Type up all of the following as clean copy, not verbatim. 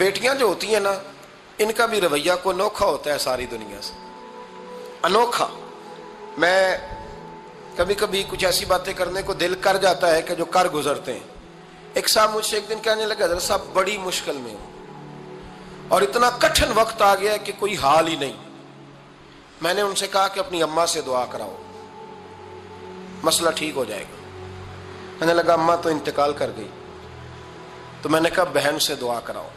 بیٹیاں جو ہوتی ہیں نا، ان کا بھی رویہ کو انوکھا ہوتا ہے ساری دنیا سے، انوکھا۔ میں کبھی کبھی کچھ ایسی باتیں کرنے کو دل کر جاتا ہے کہ جو کر گزرتے ہیں۔ ایک صاحب مجھ سے ایک دن کہنے لگا، حضرت صاحب بڑی مشکل میں ہوں اور اتنا کٹھن وقت آ گیا ہے کہ کوئی حال ہی نہیں۔ میں نے ان سے کہا کہ اپنی اماں سے دعا کراؤ، مسئلہ ٹھیک ہو جائے گا۔ کہنے لگا اماں تو انتقال کر گئی۔ تو میں نے کہا بہن سے دعا کراؤ۔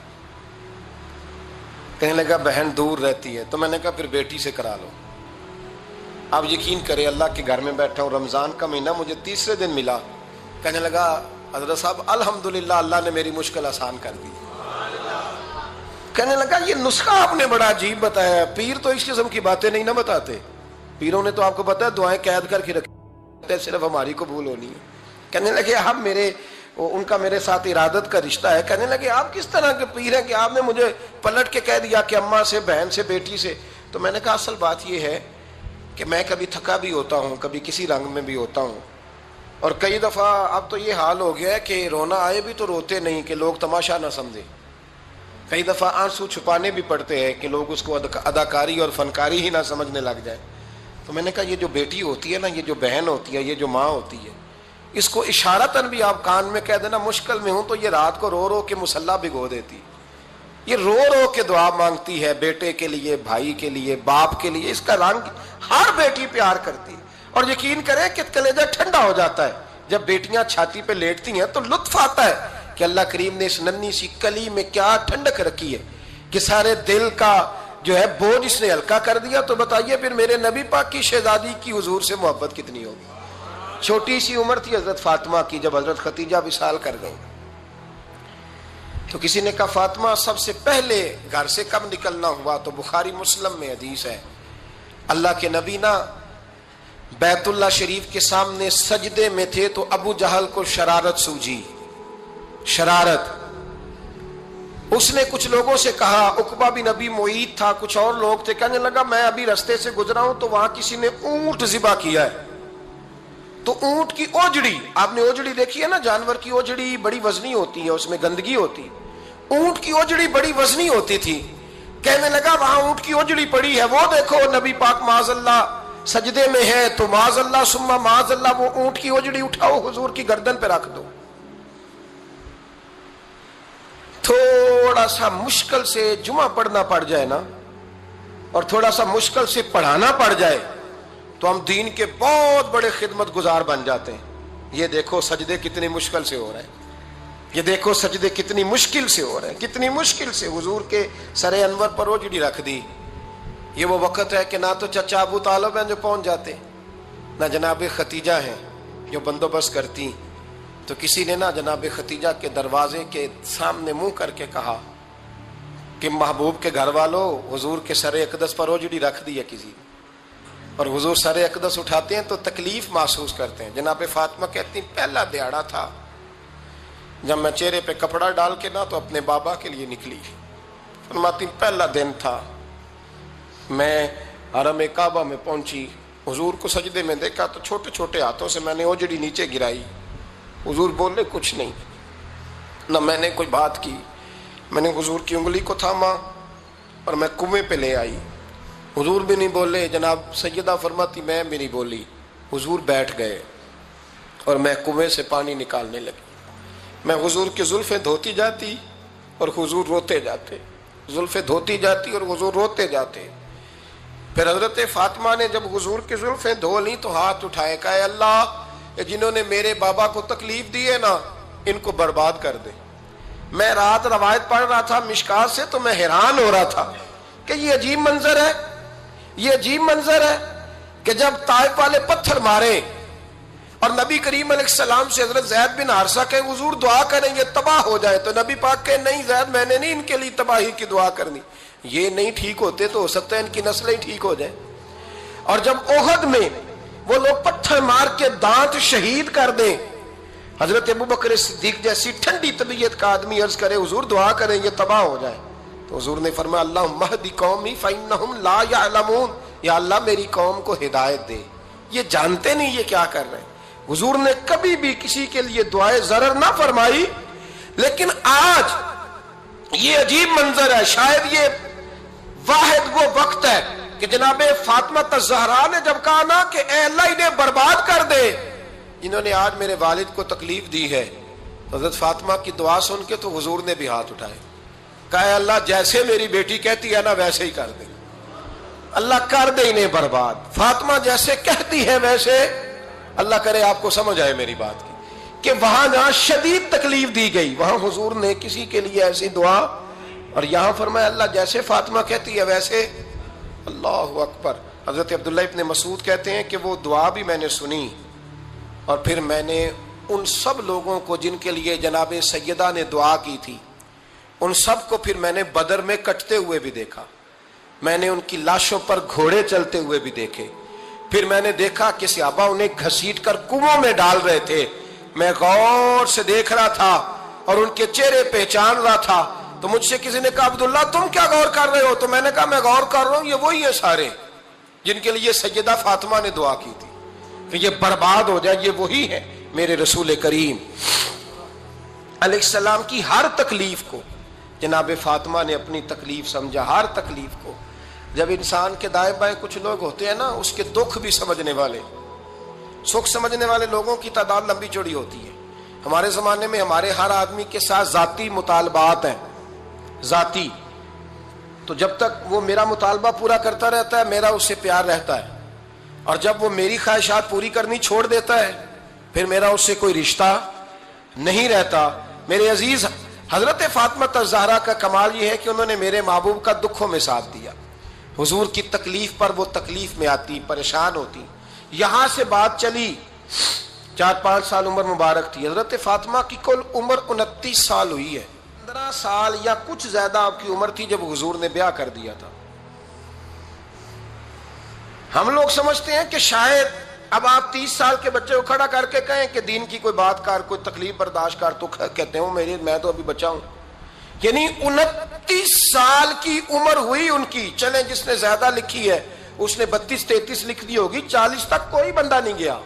کہنے لگا بہن دور رہتی ہے۔ تو میں نے کہا پھر بیٹی سے کرا لو۔ آپ یقین کریں، اللہ کے گھر میں بیٹھا ہوں، رمضان کا مہینہ مجھے تیسرے دن ملا۔ کہنے لگا حضرت صاحب الحمدللہ اللہ نے میری مشکل آسان کر دی۔ کہنے لگا یہ نسخہ آپ نے بڑا عجیب بتایا ہے، پیر تو اس قسم کی باتیں نہیں نہ بتاتے، پیروں نے تو آپ کو پتا ہے دعائیں قید کر کے رکھتے، صرف ہماری قبول ہونی ہے۔ کہنے لگے آپ ان کا میرے ساتھ ارادت کا رشتہ ہے۔ کہنے لگے آپ کس طرح کے پیر ہیں کہ آپ نے مجھے پلٹ کے کہہ دیا کہ اماں سے، بہن سے، بیٹی سے۔ تو میں نے کہا اصل بات یہ ہے کہ میں کبھی تھکا بھی ہوتا ہوں، کبھی کسی رنگ میں بھی ہوتا ہوں، اور کئی دفعہ اب تو یہ حال ہو گیا ہے کہ رونا آئے بھی تو روتے نہیں کہ لوگ تماشا نہ سمجھیں۔ کئی دفعہ آنسو چھپانے بھی پڑتے ہیں کہ لوگ اس کو اداکاری اور فنکاری ہی نہ سمجھنے لگ جائے۔ تو میں نے کہا یہ جو بیٹی ہوتی ہے نا، یہ جو بہن ہوتی ہے، یہ جو ماں ہوتی ہے، اس کو اشارتاً بھی آپ کان میں کہہ دینا مشکل میں ہوں تو یہ رات کو رو رو کے مصلی بھگو دیتی، یہ رو رو کے دعا مانگتی ہے بیٹے کے لیے، بھائی کے لیے، باپ کے لیے۔ اس کا رنگ ہر بیٹی پیار کرتی ہے، اور یقین کریں کہ کلیجہ ٹھنڈا ہو جاتا ہے جب بیٹیاں چھاتی پہ لیٹتی ہیں تو لطف آتا ہے کہ اللہ کریم نے اس ننھی سی کلی میں کیا ٹھنڈک رکھی ہے کہ سارے دل کا جو ہے بوجھ اس نے ہلکا کر دیا۔ تو بتائیے پھر میرے نبی پاک کی شہزادی کی حضور سے محبت کتنی ہوگی۔ چھوٹی سی عمر تھی حضرت فاطمہ کی جب حضرت خدیجہ وصال کر گئی، تو کسی نے کہا فاطمہ سب سے پہلے گھر سے کب نکلنا ہوا؟ تو بخاری مسلم میں حدیث ہے، اللہ کے نبی نا بیت اللہ شریف کے سامنے سجدے میں تھے تو ابو جہل کو شرارت سوجی، شرارت۔ اس نے کچھ لوگوں سے کہا، عقبہ بن ابی معیط تھا، کچھ اور لوگ تھے، کہنے لگا میں ابھی رستے سے گزرا ہوں تو وہاں کسی نے اونٹ ذبح کیا ہے۔ تو اونٹ کی اوجڑی، آپ نے اوجڑی دیکھی ہے نا، جانور کی اوجڑی بڑی وزنی ہوتی ہے، اس میں گندگی ہوتی، اونٹ کی اوجڑی بڑی وزنی ہوتی تھی۔ کہنے لگا وہاں اونٹ کی اوجڑی پڑی ہے، وہ دیکھو نبی پاک معاذ اللہ سجدے میں ہے، تو معاذ اللہ ثم معاذ اللہ وہ اونٹ کی اوجڑی اٹھاؤ حضور کی گردن پہ رکھ دو۔ تھوڑا سا مشکل سے جمعہ پڑھنا پڑ جائے نا، اور تھوڑا سا مشکل سے پڑھانا پڑ جائے تو ہم دین کے بہت بڑے خدمت گزار بن جاتے ہیں۔ یہ دیکھو سجدے کتنی مشکل سے ہو رہے ہیں، یہ دیکھو سجدے کتنی مشکل سے ہو رہے ہیں، کتنی مشکل سے حضور کے سر انور پر اوجڑی رکھ دی۔ یہ وہ وقت ہے کہ نہ تو چچا ابو طالب ہیں جو پہنچ جاتے، نہ جناب ختیجہ ہیں جو بندوبست کرتی۔ تو کسی نے نہ جناب ختیجہ کے دروازے کے سامنے منہ کر کے کہا کہ محبوب کے گھر والوں، حضور کے سر اقدس پر اوجڑی رکھ دی ہے کسی نے، اور حضور سر اقدس اٹھاتے ہیں تو تکلیف محسوس کرتے ہیں۔ جناب فاطمہ کہتی پہلا دیہڑا تھا جب میں چہرے پہ کپڑا ڈال کے نہ تو اپنے بابا کے لیے نکلی، فرماتی پہلا دن تھا، میں حرم کعبہ میں پہنچی، حضور کو سجدے میں دیکھا تو چھوٹے چھوٹے ہاتھوں سے میں نے اوجڑی نیچے گرائی، حضور بولے کچھ نہیں، نہ میں نے کوئی بات کی، میں نے حضور کی انگلی کو تھاما اور میں کنویں پہ لے آئی، حضور بھی نہیں بولے، جناب سیدہ فرماتی میں بھی نہیں بولی، حضور بیٹھ گئے اور میں کنویں سے پانی نکالنے لگی، میں حضور کی زلفیں دھوتی جاتی اور حضور روتے جاتے، زلفیں دھوتی جاتی اور حضور روتے جاتے۔ پھر حضرت فاطمہ نے جب حضور کی زلفیں دھو لی تو ہاتھ اٹھائے، کہا اے اللہ جنہوں نے میرے بابا کو تکلیف دی ہے نا ان کو برباد کر دے۔ میں رات روایت پڑھ رہا تھا مشکات سے تو میں حیران ہو رہا تھا کہ یہ عجیب منظر ہے، یہ عجیب منظر ہے کہ جب طائف والے پتھر مارے اور نبی کریم علیہ السلام سے حضرت زید بن حارثہ کہ حضور دعا کریں گے تباہ ہو جائے، تو نبی پاک کہ نہیں زید میں نے نہیں ان کے لیے تباہی کی دعا کرنی، یہ نہیں ٹھیک ہوتے تو ہو سکتا ہے ان کی نسلیں ٹھیک ہو جائیں۔ اور جب احد میں وہ لوگ پتھر مار کے دانت شہید کر دیں، حضرت ابوبکر صدیق جیسی ٹھنڈی طبیعت کا آدمی عرض کرے حضور دعا کریں یہ تباہ ہو جائے، تو حضور نے فرمایا اللہم اہد قومی فإنہم لا یعلمون، یا اللہ میری قوم کو ہدایت دے، یہ جانتے نہیں یہ کیا کر رہے ہیں۔ حضور نے کبھی بھی کسی کے لیے دعائے ضرر نہ فرمائی، لیکن آج یہ عجیب منظر ہے. شاید یہ واحد وہ وقت ہے کہ جناب فاطمہ الزہرا نے جب کہا نا کہ اے اللہ انہیں برباد کر دے، انہوں نے آج میرے والد کو تکلیف دی ہے. حضرت فاطمہ کی دعا سن کے تو حضور نے بھی ہاتھ اٹھائے، کہا اے اللہ جیسے میری بیٹی کہتی ہے نا ویسے ہی کر دے، اللہ کر دے انہیں برباد. فاطمہ جیسے کہتی ہے ویسے، اللہ کرے آپ کو سمجھ آئے میری بات کی، کہ وہاں جہاں شدید تکلیف دی گئی وہاں حضور نے کسی کے لیے ایسی دعا، اور یہاں فرمایا اللہ جیسے فاطمہ کہتی ہے ویسے. اللہ اکبر. حضرت عبداللہ ابن مسعود کہتے ہیں کہ وہ دعا بھی میں نے سنی، اور پھر میں نے ان سب لوگوں کو جن کے لیے جناب سیدہ نے دعا کی تھی، ان سب کو پھر میں نے بدر میں کٹتے ہوئے بھی دیکھا. میں نے ان کی لاشوں پر گھوڑے چلتے ہوئے بھی دیکھے. پھر میں نے دیکھا کہ صحابہ انہیں گھسیٹ کر کنووں میں ڈال رہے تھے. میں غور سے دیکھ رہا تھا اور ان کے چہرے پہچان رہا تھا. تو مجھ سے کسی نے کہا عبداللہ تم کیا غور کر رہے ہو؟ تو میں نے کہا میں غور کر رہا ہوں یہ وہی ہیں سارے جن کے لیے سیدہ فاطمہ نے دعا کی تھی کہ یہ برباد ہو جائے. یہ وہی ہے میرے رسول کریم علیہ السلام کی ہر تکلیف کو جناب فاطمہ نے اپنی تکلیف سمجھا. ہر تکلیف کو. جب انسان کے دائیں بائیں کچھ لوگ ہوتے ہیں نا اس کے دکھ بھی سمجھنے والے، سکھ سمجھنے والے لوگوں کی تعداد لمبی چوڑی ہوتی ہے. ہمارے زمانے میں ہمارے ہر آدمی کے ساتھ ذاتی مطالبات ہیں، ذاتی. تو جب تک وہ میرا مطالبہ پورا کرتا رہتا ہے میرا اس سے پیار رہتا ہے، اور جب وہ میری خواہشات پوری کرنی چھوڑ دیتا ہے پھر میرا اس سے کوئی رشتہ نہیں رہتا. میرے عزیز حضرت فاطمہ الزہرا کا کمال یہ ہے کہ انہوں نے میرے محبوب کا دکھوں میں ساتھ دیا. حضور کی تکلیف پر وہ تکلیف میں آتی، پریشان ہوتی. یہاں سے بات چلی 4-5 سال عمر مبارک تھی. حضرت فاطمہ کی کل عمر 29 سال ہوئی ہے. 15 سال یا کچھ زیادہ آپ کی عمر تھی جب حضور نے بیاہ کر دیا تھا. ہم لوگ سمجھتے ہیں کہ شاید اب آپ 30 سال کے بچے کو کھڑا کر کے کہیں کہ دین کی کوئی بات کر، کوئی تکلیف برداشت کر، تو کہتے ہیں میں تو ابھی بچہ ہوں. یعنی 29 سال کی عمر ہوئی ان کی. چلیں جس نے زیادہ لکھی ہے اس نے 32-33 لکھ دی ہوگی، 40 تک کوئی بندہ نہیں گیا.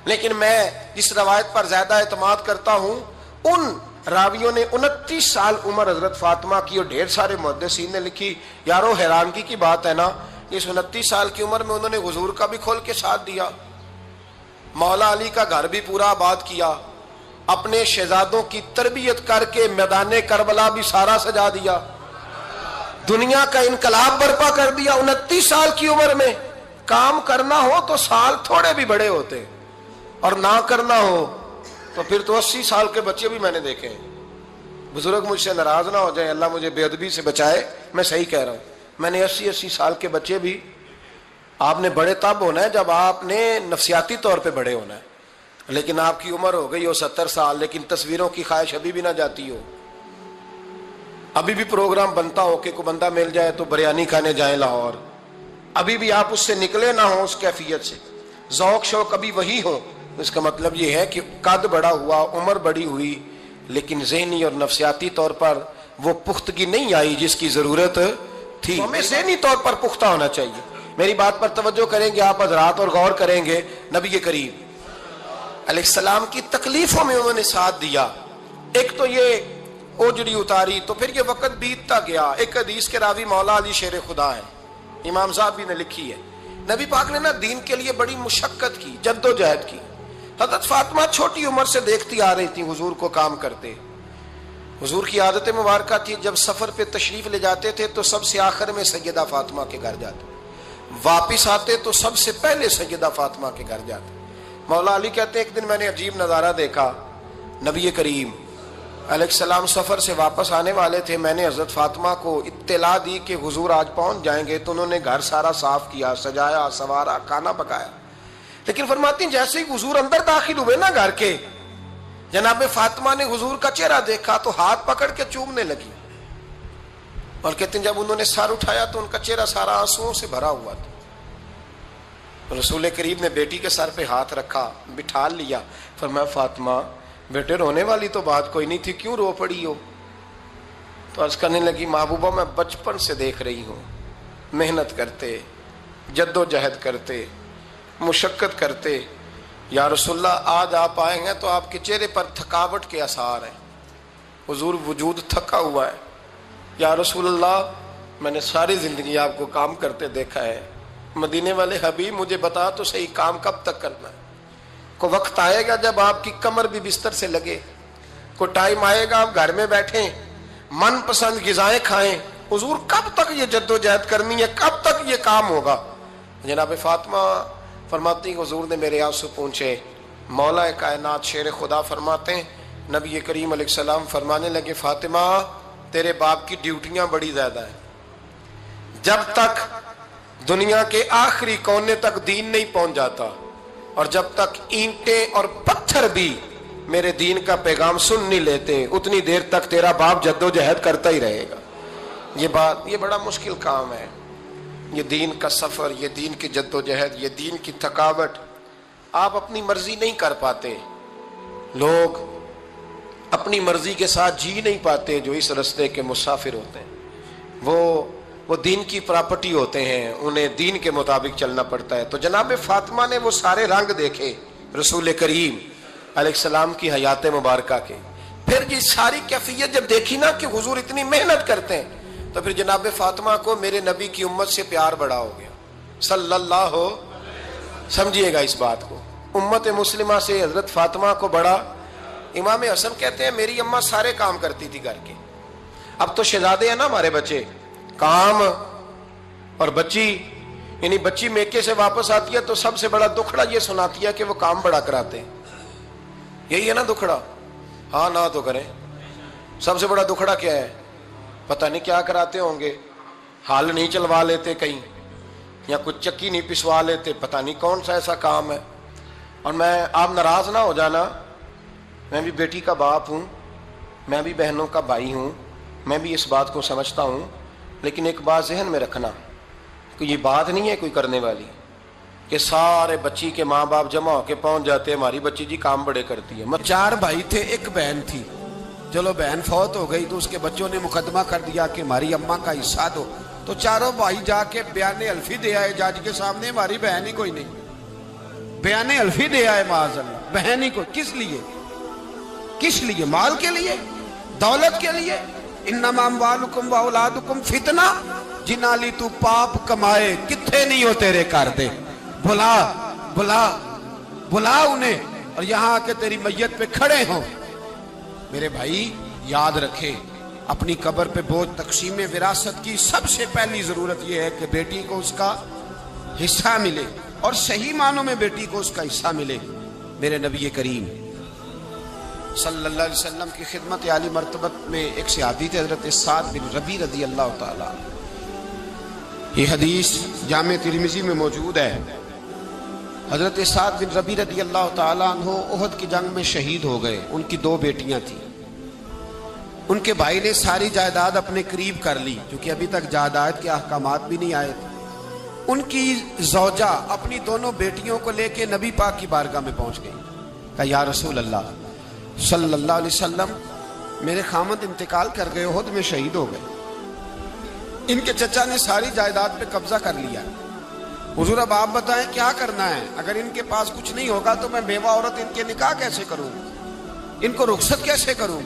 لیکن میں جس روایت پر زیادہ اعتماد کرتا ہوں ان راویوں نے 29 سال عمر حضرت فاطمہ کی، اور ڈھیر سارے محدثین نے لکھی. یارو حیرانگی کی بات ہے نا، اس 29 سال کی عمر میں انہوں نے حضور کا بھی کھول کے ساتھ دیا، مولا علی کا گھر بھی پورا آباد کیا، اپنے شہزادوں کی تربیت کر کے میدان کربلا بھی سارا سجا دیا، دنیا کا انقلاب برپا کر دیا. 29 سال کی عمر میں کام کرنا ہو تو سال تھوڑے بھی بڑے ہوتے، اور نہ کرنا ہو تو پھر تو 80 سال کے بچے بھی میں نے دیکھے ہیں. بزرگ مجھ سے ناراض نہ ہو جائیں، اللہ مجھے بے ادبی سے بچائے، میں صحیح کہہ رہا ہوں. میں نے 80 سال کے بچے بھی. آپ نے بڑے تب ہونا ہے جب آپ نے نفسیاتی طور پہ بڑے ہونا ہے. لیکن آپ کی عمر ہو گئی ہو 70 سال لیکن تصویروں کی خواہش ابھی بھی نہ جاتی ہو. ابھی بھی پروگرام بنتا ہو کہ کوئی بندہ مل جائے تو بریانی کھانے جائیں لاہور. ابھی بھی آپ اس سے نکلے نہ ہو اس کیفیت سے، ذوق شوق ابھی وہی ہو. اس کا مطلب یہ ہے کہ قد بڑا ہوا، عمر بڑی ہوئی، لیکن ذہنی اور نفسیاتی طور پر وہ پختگی نہیں آئی جس کی ضرورت تھی. ہمیں ذہنی طور پر پختہ ہونا چاہیے. میری بات پر توجہ کریں گے آپ حضرات اور غور کریں گے. نبی کریم علیہ السلام کی تکلیفوں میں انہوں نے ساتھ دیا. ایک تو یہ اوجڑی اتاری تو پھر یہ وقت بیتتا گیا. ایک حدیث کے راوی مولا علی شیر خدا ہے، امام صاحب بھی نے لکھی ہے. نبی پاک نے نا دین کے لیے بڑی مشقت کی، جد و جہد کی. حضرت فاطمہ چھوٹی عمر سے دیکھتی آ رہی تھی حضور کو کام کرتے. حضور کی عادت مبارکہ تھی جب سفر پہ تشریف لے جاتے تھے تو سب سے آخر میں سیدہ فاطمہ کے گھر جاتے، واپس آتے تو سب سے پہلے سیدہ فاطمہ کے گھر جاتے. مولا علی کہتے ہیں ایک دن میں نے عجیب نظارہ دیکھا. نبی کریم علیہ السلام سفر سے واپس آنے والے تھے. میں نے حضرت فاطمہ کو اطلاع دی کہ حضور آج پہنچ جائیں گے، تو انہوں نے گھر سارا صاف کیا، سجایا، سنوارا، کھانا پکایا. لیکن فرماتی ہیں جیسے ہی حضور اندر داخل ہوئے نا گھر کے، جناب فاطمہ نے حضور کا چہرہ دیکھا تو ہاتھ پکڑ کے چومنے لگی. اور کہتے ہیں جب انہوں نے سر اٹھایا تو ان کا چہرہ سارا آنسوؤں سے بھرا ہوا تھا. رسول کریم نے بیٹی کے سر پہ ہاتھ رکھا، بٹھا لیا. فرمایا فاطمہ بیٹے رونے والی تو بات کوئی نہیں تھی، کیوں رو پڑی ہو؟ تو عرض کرنے لگی محبوبہ میں بچپن سے دیکھ رہی ہوں محنت کرتے، جد و جہد کرتے، مشقت کرتے. یا رسول اللہ آج آپ آئے ہیں تو آپ کے چہرے پر تھکاوٹ کے آثار ہیں. حضور وجود تھکا ہوا ہے، یا رسول اللہ میں نے ساری زندگی آپ کو کام کرتے دیکھا ہے، مدینے والے حبیب مجھے بتا تو صحیح کام کب تک کرنا ہے؟ کو وقت آئے گا جب آپ کی کمر بھی بستر سے لگے، کو ٹائم آئے گا آپ گھر میں بیٹھیں من پسند غذائیں کھائیں، حضور کب تک یہ جد و جہد کرنی ہے، کب تک یہ کام ہوگا؟ جناب فاطمہ فرماتی حضور نے میرے آنسو پوچھے، مولا کائنات شیر خدا فرماتے ہیں نبی کریم علیہ السلام فرمانے لگے فاطمہ تیرے باپ کی ڈیوٹیاں بڑی زیادہ ہیں، جب تک دنیا کے آخری کونے تک دین نہیں پہنچ جاتا اور جب تک اینٹیں اور پتھر بھی میرے دین کا پیغام سن نہیں لیتے اتنی دیر تک تیرا باپ جد و جہد کرتا ہی رہے گا۔ یہ بڑا مشکل کام ہے، یہ دین کا سفر، یہ دین کی جد و جہد، یہ دین کی تھکاوٹ۔ آپ اپنی مرضی نہیں کر پاتے، لوگ اپنی مرضی کے ساتھ جی نہیں پاتے جو اس رستے کے مسافر ہوتے ہیں، وہ دین کی پراپرٹی ہوتے ہیں، انہیں دین کے مطابق چلنا پڑتا ہے۔ تو جناب فاطمہ نے وہ سارے رنگ دیکھے رسول کریم علیہ السلام کی حیات مبارکہ کے، پھر یہ ساری کیفیت جب دیکھی نا کہ حضور اتنی محنت کرتے ہیں تو پھر جناب فاطمہ کو میرے نبی کی امت سے پیار بڑا ہو گیا صلی اللہ ہو، سمجھیے گا اس بات کو، امت مسلمہ سے حضرت فاطمہ کو بڑا۔ امام حسن کہتے ہیں میری اماں سارے کام کرتی تھی گھر کے، اب تو شہزادے ہیں نا ہمارے بچے، کام اور بچی، یعنی بچی میکے سے واپس آتی ہے تو سب سے بڑا دکھڑا یہ سناتی ہے کہ وہ کام بڑا کراتے ہیں، یہی ہے نا دکھڑا؟ ہاں نہ تو کریں، سب سے بڑا دکھڑا کیا ہے؟ پتہ نہیں کیا کراتے ہوں گے، ہال نہیں چلوا لیتے کہیں یا کچھ چکی نہیں پسوا لیتے، پتہ نہیں کون سا ایسا کام ہے۔ اور آپ ناراض نہ ہو جانا، میں بھی بیٹی کا باپ ہوں، میں بھی بہنوں کا بھائی ہوں، میں بھی اس بات کو سمجھتا ہوں، لیکن ایک بات ذہن میں رکھنا کہ یہ بات نہیں ہے کوئی کرنے والی کہ سارے بچی کے ماں باپ جمع ہو کے پہنچ جاتے ہیں ہماری بچی جی کام بڑے کرتی ہے۔ 4 بھائی تھے، ایک بہن تھی، چلو بہن فوت ہو گئی تو اس کے بچوں نے مقدمہ کر دیا کہ ہماری اماں کا حصہ دو، تو چاروں بھائی جا کے بیان الفی دے آئے جج کے سامنے، ہماری بہن ہی کوئی نہیں، بیان الفی دے آئے معاذ اللہ، بہن ہی کوئی، کس لیے؟ مال کے لیے، دولت کے لیے؟ انما اموالکم و اولادکم فتنہ، جنالی تو پاپ کمائے کتھے نہیں ہو تیرے کر دے، بلا انہیں، اور یہاں کے تیری میت پہ کھڑے ہوں۔ میرے بھائی یاد رکھے اپنی قبر پہ بوجھ تقسیم وراثت کی سب سے پہلی ضرورت یہ ہے کہ بیٹی کو اس کا حصہ ملے، اور صحیح معنوں میں بیٹی کو اس کا حصہ ملے۔ میرے نبی کریم صلی اللہ علیہ وسلم کی خدمت عالی مرتبت میں ایک صحابی تھے حضرت سعد بن ربیع رضی اللہ تعالیٰ، یہ حدیث جامع ترمذی میں موجود ہے۔ حضرت سعد بن ربیع رضی اللہ تعالیٰ عنہ احد کی جنگ میں شہید ہو گئے، ان کی 2 بیٹیاں تھیں، ان کے بھائی نے ساری جائیداد اپنے قریب کر لی کیونکہ ابھی تک جائیداد کے احکامات بھی نہیں آئے تھے۔ ان کی زوجہ اپنی دونوں بیٹیوں کو لے کے نبی پاک کی بارگاہ میں پہنچ گئی، کہا یا رسول اللہ صلی اللہ علیہ وسلم میرے خامد انتقال کر گئے، احد میں شہید ہو گئے، ان کے چچا نے ساری جائیداد پہ قبضہ کر لیا، حضور اب آپ بتائیں کیا کرنا ہے؟ اگر ان کے پاس کچھ نہیں ہوگا تو میں بیوہ عورت ان کے نکاح کیسے کروں، ان کو رخصت کیسے کروں؟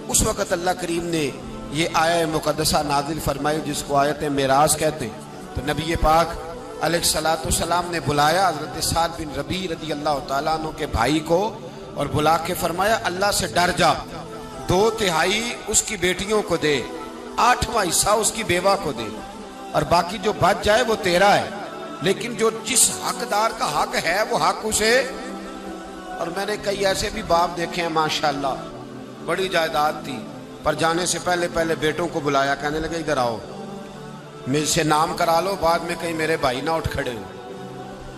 اس وقت اللہ کریم نے یہ آیہ مقدسہ نازل فرمائی جس کو آیت معراج کہتے ہیں۔ تو نبی پاک علیہ الصلوۃ والسلام نے بلایا حضرت سعد بن ربیع رضی اللہ تعالیٰ عنہ کے بھائی کو اور بلا کے فرمایا اللہ سے ڈر جا، 2/3 اس کی بیٹیوں کو دے، 8واں حصہ اس کی بیوہ کو دے، اور باقی جو بچ جائے وہ تیرا ہے، لیکن جو جس حقدار کا حق ہے وہ حق اسے۔ اور میں نے کئی ایسے بھی باپ دیکھے ہیں ماشاءاللہ، بڑی جائیداد تھی، پر جانے سے پہلے بیٹوں کو بلایا، کہنے لگے ادھر آؤ مجھ سے نام کرا لو، بعد میں کہیں میرے بھائی نہ اٹھ کھڑے ہو،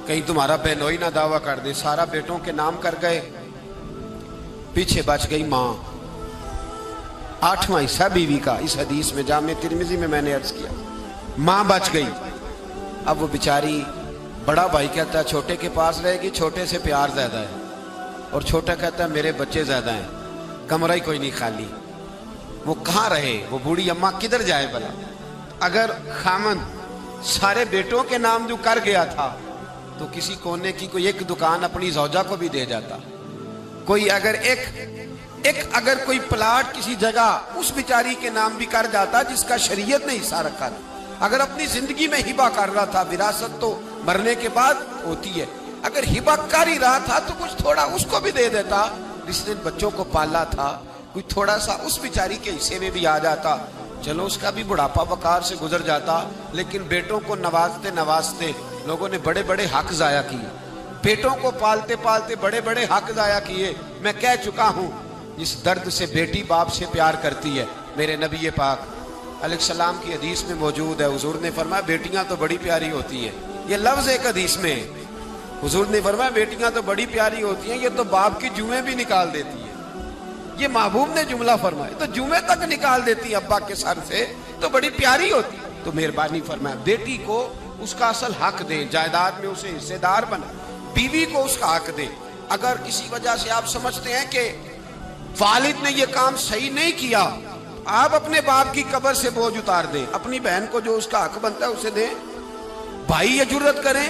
کہیں تمہارا بہنوئی نہ دعویٰ کر دے۔ سارا بیٹوں کے نام کر گئے، پیچھے بچ گئی ماں، 8واں حصہ بیوی کا، اس حدیث میں جامع ترمذی میں نے عرض کیا، ماں بچ گئی۔ اب وہ بیچاری، بڑا بھائی کہتا ہے چھوٹے کے پاس رہے گی، چھوٹے سے پیار زیادہ ہے، اور چھوٹا کہتا ہے میرے بچے زیادہ ہیں، کمرہ ہی کوئی نہیں خالی، وہ کہاں رہے؟ وہ بوڑھی اماں کدھر جائے بلا؟ اگر خامن سارے بیٹوں کے نام جو کر گیا تھا تو کسی کونے کی کوئی ایک دکان اپنی زوجہ کو بھی دے جاتا، کوئی اگر ایک اگر کوئی پلاٹ کسی جگہ اس بیچاری کے نام بھی کر جاتا جس کا شریعت نے حصہ رکھا تھا, اگر اپنی زندگی میں ہبہ کر رہا تھا, وراثت تو مرنے کے بعد ہوتی ہے, اگر ہبہ کر ہی رہا تھا تو کچھ تھوڑا اس کو بھی دے دیتا, جس نے بچوں کو پالا تھا, کچھ تھوڑا سا اس بیچاری کے حصے میں بھی آ جاتا, چلو اس کا بھی بڑھاپا وقار سے گزر جاتا. لیکن بیٹوں کو نوازتے نوازتے لوگوں نے بڑے بڑے حق ضائع کیے, بیٹوں کو پالتے پالتے بڑے بڑے حق ضائع کیے. میں کہہ چکا ہوں جس درد سے بیٹی باپ سے پیار کرتی ہے, میرے نبی پاک علیہ السلام کی حدیث میں موجود ہے, حضور نے فرمایا بیٹیاں تو بڑی پیاری ہوتی ہیں. یہ لفظ ایک حدیث میں حضور نے فرمایا بیٹیاں تو بڑی پیاری ہوتی ہیں, یہ تو باپ کی جوئیں بھی نکال دیتی ہیں. یہ محبوب نے جملہ فرمایا, تو جمعے تک نکال دیتی ابا کے سر سے, تو بڑی پیاری ہوتی. تو مہربانی فرمایا بیٹی کو اس کا اصل حق دیں, جائیداد میں اسے حصے دار بنا, بیوی کو اس کا حق دیں. اگر کسی وجہ سے آپ سمجھتے ہیں کہ والد نے یہ کام صحیح نہیں کیا, آپ اپنے باپ کی قبر سے بوجھ اتار دیں, اپنی بہن کو جو اس کا حق بنتا ہے اسے دیں. بھائی یہ جرت کریں,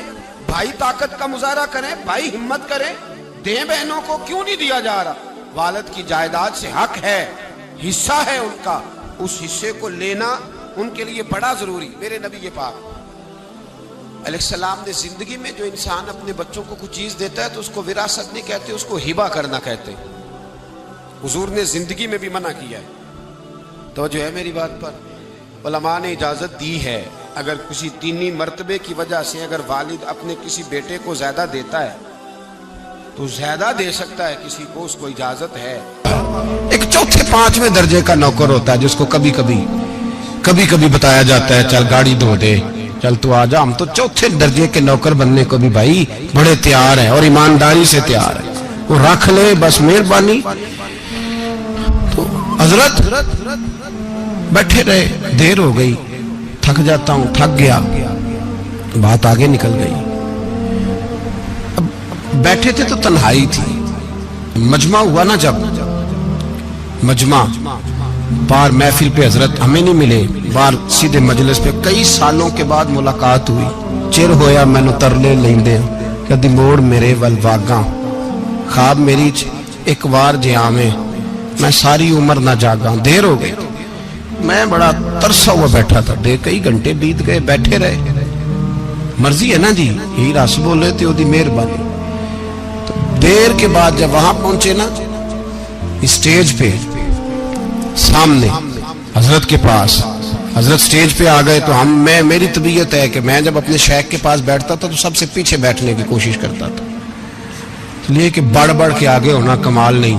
بھائی طاقت کا مظاہرہ کریں, بھائی ہمت کریں, دیں بہنوں کو. کیوں نہیں دیا جا رہا؟ والد کی جائیداد سے حق ہے, حصہ ہے ان کا, اس حصے کو لینا ان کے لیے بڑا ضروری. میرے نبی پاک علیہ السلام نے زندگی میں جو انسان اپنے بچوں کو کچھ چیز دیتا ہے تو اس کو وراثت نہیں کہتے, اس کو ہبہ کرنا کہتے ہیں. حضور نے زندگی میں بھی منع کیا ہے. تو جو ہے میری بات پر علماء نے اجازت دی ہے, اگر کسی دینی مرتبے کی وجہ سے اگر والد اپنے کسی بیٹے کو زیادہ دیتا ہے تو زیادہ دے سکتا ہے کسی کو, اس کو اجازت ہے. ایک چوتھے پانچویں درجے کا نوکر ہوتا ہے جس کو کبھی کبھی بتایا جاتا ہے چل گاڑی دھو دے, چل تو آ جا. ہم تو چوتھے درجے کے نوکر بننے کو بھی بھائی بڑے تیار ہیں اور ایمانداری سے تیار ہیں, وہ رکھ لے بس مہربانی. تو حضرت بیٹھے رہے, دیر ہو گئی, تھک جاتا ہوں, تھک گیا, بات آگے نکل گئی. اب بیٹھے تھے تو تنہائی تھی, مجمع ہوا نا, جب مجمع بار محفل پہ حضرت ہمیں نہیں ملے, بار سیدھے مجلس پہ کئی سالوں کے بعد ملاقات ہوئی. چر ہویا مینو ترلے لیندے کدی موڑ میرے ول واگاں, خواب میری ایک وار جے آویں میں ساری عمر نہ جاگاں. دیر ہو گئی, میں بڑا ترسا ہوا بیٹھا تھا, کئی گھنٹے بیت گئے, بیٹھے رہے. مرضی ہے نا جی, یہی رس بولے تے دی مہربانی. تو دیر کے بعد جب وہاں پہنچے نا اسٹیج پہ سامنے حضرت کے پاس, حضرت سٹیج پہ آ گئے تو میری طبیعت ہے کہ میں جب اپنے شیخ کے پاس بیٹھتا تھا تو سب سے پیچھے بیٹھنے کی کوشش کرتا تھا, اس لیے کہ بڑھ کے آگے ہونا کمال نہیں.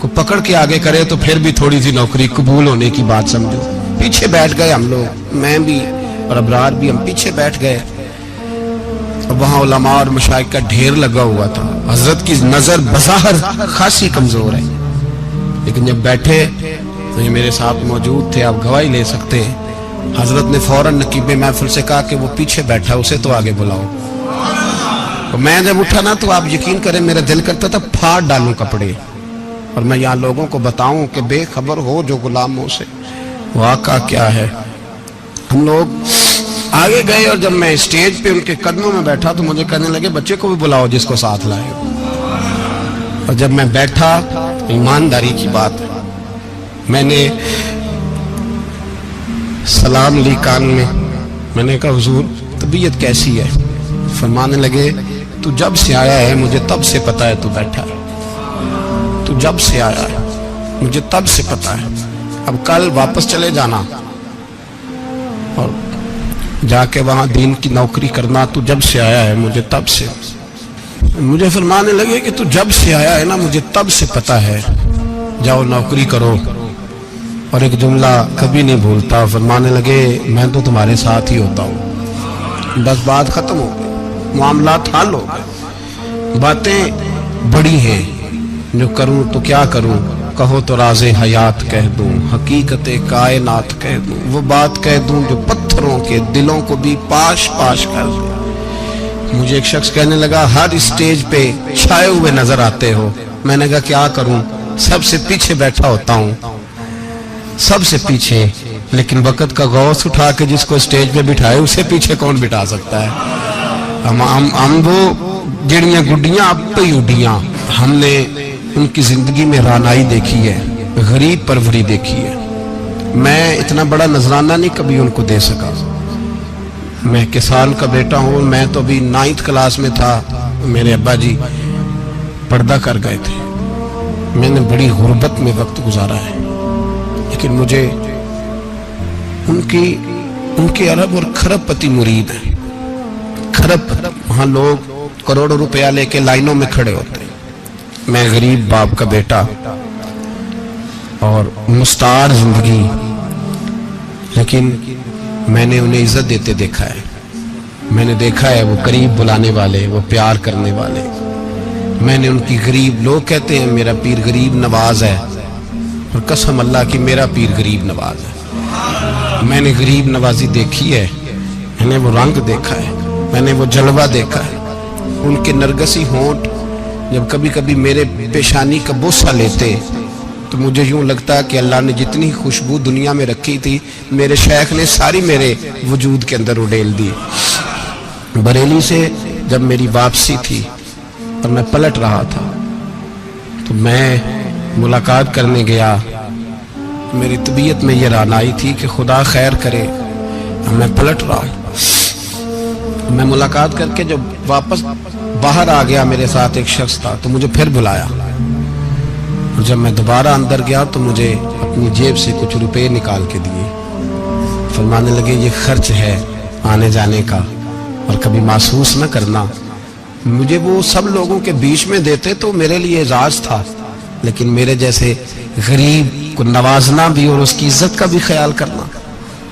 کو پکڑ کے آگے کرے تو پھر بھی تھوڑی سی نوکری قبول ہونے کی بات سمجھو. پیچھے بیٹھ گئے ہم لوگ, میں بھی اور ابرار بھی, ہم پیچھے بیٹھ گئے. وہاں علماء اور مشائخ کا ڈھیر لگا ہوا تھا. حضرت کی نظر بظاہر خاصی کمزور ہے, لیکن جب بیٹھے تو یہ میرے ساتھ موجود تھے, آپ گواہی لے سکتے ہیں. حضرت نے فوراً نقیب محفل سے کہا کہ وہ پیچھے بیٹھا اسے تو آگے بلاؤ. میں جب اٹھا نا تو آپ یقین کریں میرا دل کرتا تھا پھاڑ ڈالوں کپڑے اور میں یہاں لوگوں کو بتاؤں کہ بے خبر ہو جو غلاموں سے واقعہ کیا ہے. ہم لوگ آگے گئے اور جب میں اسٹیج پہ ان کے قدموں میں بیٹھا تو مجھے کہنے لگے بچے کو بھی بلاؤ جس کو ساتھ لائے. اور جب میں بیٹھا, ایمانداری کی بات ہے, میں نے سلام لی کان میں نے کہا حضور طبیعت کیسی ہے؟ فرمانے لگے تو جب سے آیا ہے مجھے تب سے پتا ہے تو بیٹھا ہے, تو جب سے آیا ہے مجھے تب سے پتا ہے, اب کل واپس چلے جانا اور جا کے وہاں دین کی نوکری کرنا, تو جب سے آیا ہے مجھے تب سے. مجھے فرمانے لگے کہ تو جب سے آیا ہے نا مجھے تب سے پتا ہے, جاؤ نوکری کرو. اور ایک جملہ کبھی نہیں بھولتا, فرمانے لگے میں تو تمہارے ساتھ ہی ہوتا ہوں. بس بات ختم ہو گئی, معاملات حل ہو گئے. باتیں بڑی ہیں, جو کروں تو کیا کروں, کہو تو راز حیات کہہ دوں, حقیقت کائنات کہہ دوں, وہ بات کہہ دوں جو پتھروں کے دلوں کو بھی پاش کر دوں. مجھے ایک شخص کہنے لگا ہر اسٹیج پہ چھائے ہوئے نظر آتے ہو. میں نے کہا کیا کروں, سب سے پیچھے بیٹھا ہوتا ہوں, سب سے پیچھے, لیکن وقت کا غوث اٹھا کے جس کو اسٹیج پہ بٹھائے اسے پیچھے کون بٹھا سکتا ہے. ہم وہ جڑیاں گڈیاں اب پہ اڈیاں, ہم نے ان کی زندگی میں رانائی دیکھی ہے، غریب پروری دیکھی ہے۔ میں اتنا بڑا نذرانہ نہیں کبھی ان کو دے سکا۔ میں کسان کا بیٹا ہوں، میں تو ابھی 9th کلاس میں تھا، میرے ابا جی پردہ کر گئے تھے۔ میں نے بڑی غربت میں وقت گزارا ہے، لیکن مجھے ان کے ارب اور کھرب پتی مرید ہیں۔ کھرب، وہاں لوگ کروڑوں روپیہ لے کے لائنوں میں کھڑے ہوتے ہیں۔ میں غریب باپ کا بیٹا اور مستعار زندگی، لیکن میں نے انہیں عزت دیتے دیکھا ہے۔ میں نے دیکھا ہے وہ قریب بلانے والے، وہ پیار کرنے والے۔ میں نے ان کی غریب، لوگ کہتے ہیں میرا پیر غریب نواز ہے، اور قسم اللہ کی میرا پیر غریب نواز ہے۔ میں نے غریب نوازی دیکھی ہے، میں نے وہ رنگ دیکھا ہے، میں نے وہ جلوہ دیکھا ہے۔ ان کے نرگسی ہونٹ جب کبھی کبھی میرے پیشانی کا بوسہ لیتے تو مجھے یوں لگتا کہ اللہ نے جتنی خوشبو دنیا میں رکھی تھی میرے شیخ نے ساری میرے وجود کے اندر اڈیل دی۔ بریلی سے جب میری واپسی تھی اور میں پلٹ رہا تھا تو میں ملاقات کرنے گیا، میری طبیعت میں یہ رانائی تھی کہ خدا خیر کرے، میں پلٹ رہا ہوں۔ میں ملاقات کر کے جب واپس باہر آ گیا، میرے ساتھ ایک شخص تھا تو مجھے پھر بلایا، اور جب میں دوبارہ اندر گیا تو مجھے اپنی جیب سے کچھ روپے نکال کے دیے۔ فرمانے لگے یہ خرچ ہے آنے جانے کا، اور کبھی محسوس نہ کرنا۔ مجھے وہ سب لوگوں کے بیچ میں دیتے تو میرے لیے اعزاز تھا، لیکن میرے جیسے غریب کو نوازنا بھی اور اس کی عزت کا بھی خیال کرنا،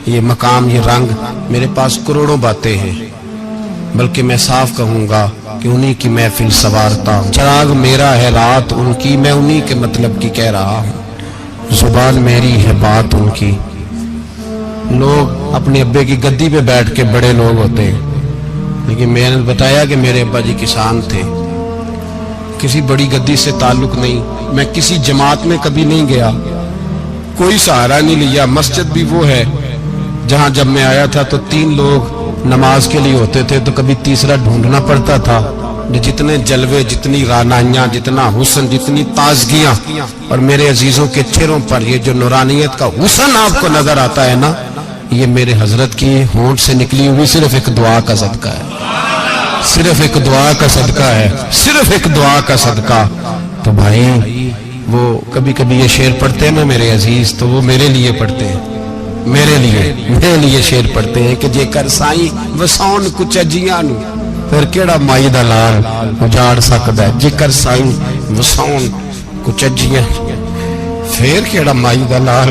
یہ مقام، یہ رنگ، میرے پاس کروڑوں باتیں ہیں، بلکہ میں صاف کہوں گا کہ انہی کی محفل سوارتا ہوں۔ چراغ میرا ہے رات ان کی، میں انہی کے مطلب کی کہہ رہا ہوں، زبان میری ہے بات ان کی۔ لوگ اپنے ابے کی گدی پہ بیٹھ کے بڑے لوگ ہوتے ہیں، لیکن میں نے بتایا کہ میرے ابا جی کسان تھے، کسی بڑی گدی سے تعلق نہیں، میں کسی جماعت میں کبھی نہیں گیا، کوئی سہارا نہیں لیا۔ مسجد بھی وہ ہے جہاں جب میں آیا تھا تو 3 لوگ نماز کے لیے ہوتے تھے تو کبھی تیسرا ڈھونڈنا پڑتا تھا۔ جتنے جلوے، جتنی رانائیاں، جتنا حسن، جتنی تازگیاں، اور میرے عزیزوں کے چہروں پر یہ جو نورانیت کا حسن آپ کو نظر آتا ہے نا، یہ میرے حضرت کی ہونٹ سے نکلی ہوئی صرف ایک دعا کا صدقہ ہے، صرف ایک دعا کا صدقہ ہے، صرف ایک دعا کا صدقہ۔ تو بھائی وہ کبھی کبھی یہ شعر پڑھتے ہیں نا میرے عزیز، تو وہ میرے لیے پڑھتے ہیں، میرے لیے شعر پڑھتے ہیں کہ جے کر سائیں وساؤن کچھ اجیاں نو پھر کیڑا مائی دا لال اجاڑ سکدا ہے۔ جے کر سائیں وساؤن کچھ اجیاں پھر کیڑا مائی دا لال۔